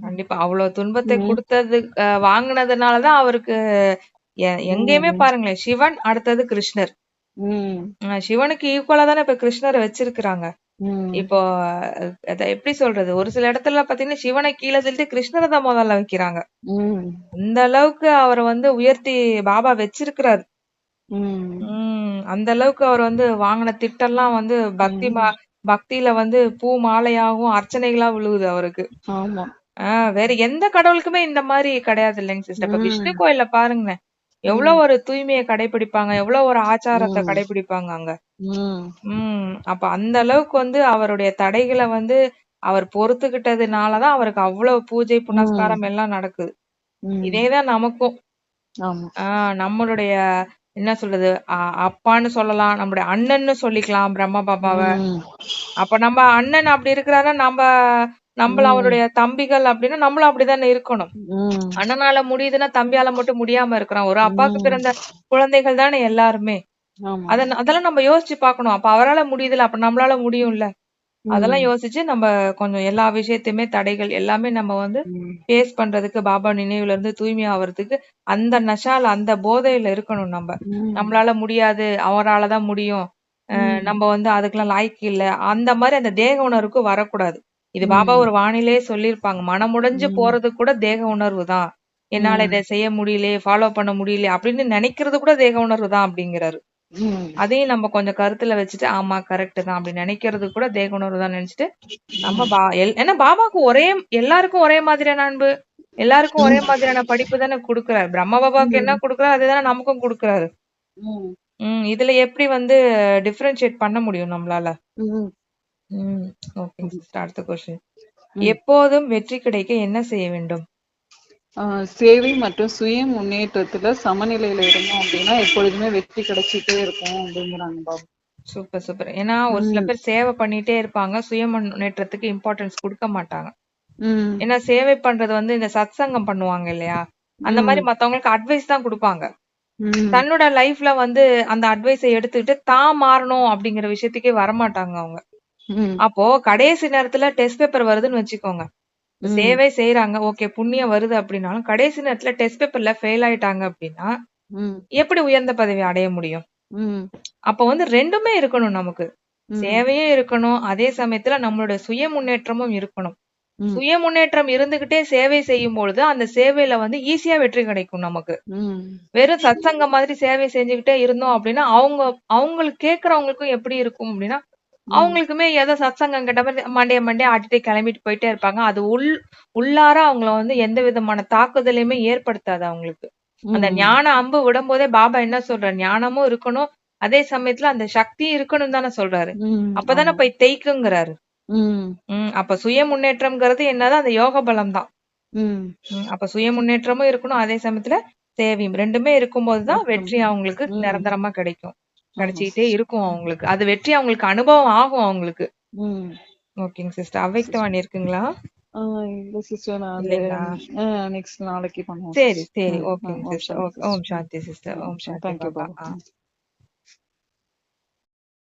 கண்டிப்பா. அவ்வளவு துன்பத்தை உம் குடுத்தது வாங்குனதுனாலதான் அவருக்கு எங்கேயுமே உம் பாருங்களேன், சிவன் அடுத்தது கிருஷ்ணர். உம் சிவனுக்கு ஈக்குவலா தானே இப்ப கிருஷ்ணரை வச்சிருக்கிறாங்க. உம் இப்போ அத எப்படி சொல்றது? ஒரு சில இடத்துல பாத்தீங்கன்னா சிவனை கீழ தள்ளிட்டு கிருஷ்ணரை தான் முதல்ல வைக்கிறாங்க. உம் அந்த அளவுக்கு அவரை உயர்த்தி பாபா வச்சிருக்கிறாரு. உம் அந்த அளவுக்கு அவர் வாங்கின திட்டம்லாம் பக்தி உம் பக்தியில பூ மாலையாகவும் அர்ச்சனைகளா விழுகுது அவருக்கு. ஆமா. வேற எந்த கடவுளுக்குமே இந்த மாதிரி கிடையாது இல்லைங்க சிஸ்டர். இப்ப விஷ்ணு ம் கோயில்ல பாருங்களேன், எவ்வளவு ம் ஒரு தூய்மையை கடைபிடிப்பாங்க, எவ்வளவு ஒரு ஆச்சாரத்தை ம் கடைபிடிப்பாங்க அங்க. ம் அப்ப அந்த அளவுக்கு வந்து அவருடைய தடைகளை வந்து அவர் பொறுத்துக்கிட்டதுனாலதான் அவருக்கு அவ்வளவு பூஜை ம் புனஸ்காரம் எல்லாம் நடக்குது. ம் இதேதான் நமக்கும். ஆமா. நம்மளுடைய என்ன சொல்றது, அப்பான்னு சொல்லலாம், நம்மளுடைய அண்ணன்னு சொல்லிக்கலாம் பிரம்ம பாபாவ. ம் அப்ப நம்ம அண்ணன் அப்படி இருக்கிறாரா, நம்மள ம் அவருடைய தம்பிகள் அப்படின்னா நம்மளும் அப்படித்தானே இருக்கணும். ம் அண்ணனால முடியுதுன்னா தம்பியால மட்டும் முடியாம இருக்கிறான். ஒரு அப்பாக்கு ம் பிறந்த குழந்தைகள் தானே எல்லாருமே. ஆமா. அதெல்லாம் நம்ம யோசிச்சு பார்க்கணும். அப்ப அவரால முடியுதுல, அப்ப நம்மளால முடியும்ல. அதெல்லாம் ம் யோசிச்சு நம்ம கொஞ்சம் எல்லா விஷயத்தையுமே தடைகள் எல்லாமே நம்ம வந்து ம் ஃபேஸ் பண்றதுக்கு, பாபா நினைவுல இருந்து தூய்மை ஆவறதுக்கு அந்த நஷால அந்த போதையில இருக்கணும் நம்ம. ம் நம்மளால முடியாது, அவரால தான் முடியும். ம் நம்ம வந்து அதுக்கெல்லாம் லாய்க்கு இல்ல. அந்த மாதிரி அந்த தேக உணர்வுக்கு வரக்கூடாது. இது பாபா ம் ஒரு வானிலே சொல்லியிருப்பாங்க. மனமுடைஞ்சு ம் போறது கூட தேக உணர்வு தான். என்னால ம் இதை செய்ய முடியலையே, ஃபாலோ பண்ண முடியலையே அப்படின்னு நினைக்கிறது கூட தேக உணர்வு தான் அப்படிங்கிறாரு. ம் அதையும் நம்ம கொஞ்சம் கருத்துல வச்சுட்டு, ஆமா கரெக்ட் தான் அப்படி நினைக்கிறது கூட தேக உணர்வு தான் நினைச்சிட்டு, நம்ம ஏன்னா பாபாக்கு எல்லாருக்கும் ஒரே மாதிரியான அன்பு, எல்லாருக்கும் ஒரே மாதிரியான படிப்பு தானே குடுக்குறாரு. பிரம்ம பாபாவுக்கு என்ன ம் குடுக்குறாரு, அதுதானே நமக்கும் குடுக்குறாரு. ம் இதுல எப்படி வந்து டிஃபரன்ஷியேட் பண்ண முடியும் நம்மளால? ம் ம். ஓகேங்க சிஸ்டர். அடுத்த கொஸ்டின். ம் எப்போதும் வெற்றி கிடைக்க என்ன செய்ய வேண்டும்? சேவை மற்றும் சுய முன்னேற்றத்துல சமநிலையில இருந்தோம் அப்படின்னா எப்பொழுதுமே வெற்றி கிடைச்சிட்டே இருக்கும் அப்படிங்கிறாங்க பாபு. Super, super. ஏன்னா ஒரு சில ம் பேர் சேவை பண்ணிட்டே இருப்பாங்க. சுய முன்னேற்றத்துக்கு இம்பார்ட்டன்ஸ் குடுக்க மாட்டாங்க. ம் ஏன்னா சேவை பண்றது வந்து இந்த சத்சங்கம் பண்ணுவாங்க இல்லையா? அந்த மாதிரி ம் மத்தவங்களுக்கு அட்வைஸ் தான் குடுப்பாங்க. ம் தன்னோட லைஃப்ல வந்து அந்த அட்வைஸை எடுத்துக்கிட்டு தான் மாறணும் அப்படிங்கிற விஷயத்துக்கே வரமாட்டாங்க அவங்க. ம் அப்போ கடைசி நேரத்துல டெஸ்ட் பேப்பர் வருதுன்னு வச்சுக்கோங்க. ம் சேவை செய்யறாங்க. ஓகே புண்ணியம் வருது அப்படின்னாலும் கடைசி நேரத்துல டெஸ்ட் பேப்பர்ல ஃபெயில் ஆயிட்டாங்க அப்படின்னா ம் எப்படி உயர்ந்த பதவி அடைய முடியும்? ம் அப்ப வந்து 2மே இருக்கணும் நமக்கு. ம் சேவையும் இருக்கணும். அதே சமயத்துல நம்மளோட சுய முன்னேற்றமும் இருக்கணும். ம் சுய முன்னேற்றம் இருந்துகிட்டே சேவை செய்யும் பொழுது அந்த சேவையில வந்து ஈஸியா வெற்றி கிடைக்கும் நமக்கு. ம் வெறும் சத்சங்கம் மாதிரி சேவை செஞ்சுக்கிட்டே இருந்தோம் அப்படின்னா அவங்களுக்கு கேட்கறவங்களுக்கும் எப்படி இருக்கும் அப்படின்னா ம் அவங்களுக்குமே ஏதோ சத்சங்கம் கேட்ட மாதிரி மண்டைய ஆட்டிட்டு கிளம்பிட்டு போயிட்டே இருப்பாங்க. அது உள்ளார அவங்கள வந்து எந்த விதமான தாக்குதலையுமே ஏற்படுத்தாது அவங்களுக்கு. அந்த ம் ஞான அம்பு விடும்போதே பாபா என்ன சொல்றாரு, ஞானமும் இருக்கணும், அதே சமயத்துல அந்த சக்தியும் இருக்கணும் தானே சொல்றாரு. ம் அப்பதானே ஆமா. போய் தேய்க்குங்கிறாரு. ம் அப்ப சுய முன்னேற்றம்ங்கிறது என்னதான் அந்த யோக பலம் தான். ம் அப்ப சுய முன்னேற்றமும் இருக்கணும், அதே சமயத்துல சேவையும் 2மே இருக்கும்போதுதான் இருக்கும். வெற்றி அவங்களுக்கு ம் நிரந்தரமா கிடைக்கும். ஆமா கிடைச்சிக்கிட்டே சிஸ்டர். இருக்கும் அவங்களுக்கு. அது வெற்றி அவங்களுக்கு அனுபவம் ஆகும் அவங்களுக்கு. ம் ஓகேங்க சிஸ்டர். அவ்வைக்தவாணி இருக்குங்களா? இல்ல சிஸ்டர் நான் அந்த இல்லைங்களா? நெக்ஸ்ட் நாளைக்கு பண்ணுவோம் சரி, சிஸ்டர். சரி. ம் ஓகேங்க ஓம் சிஸ்டர். சாந்தி ஓம் சிஸ்டர். சாந்தி சிஸ்டர். ஓம் சாந்தி தேங்க்யூ பாபா. பாபா.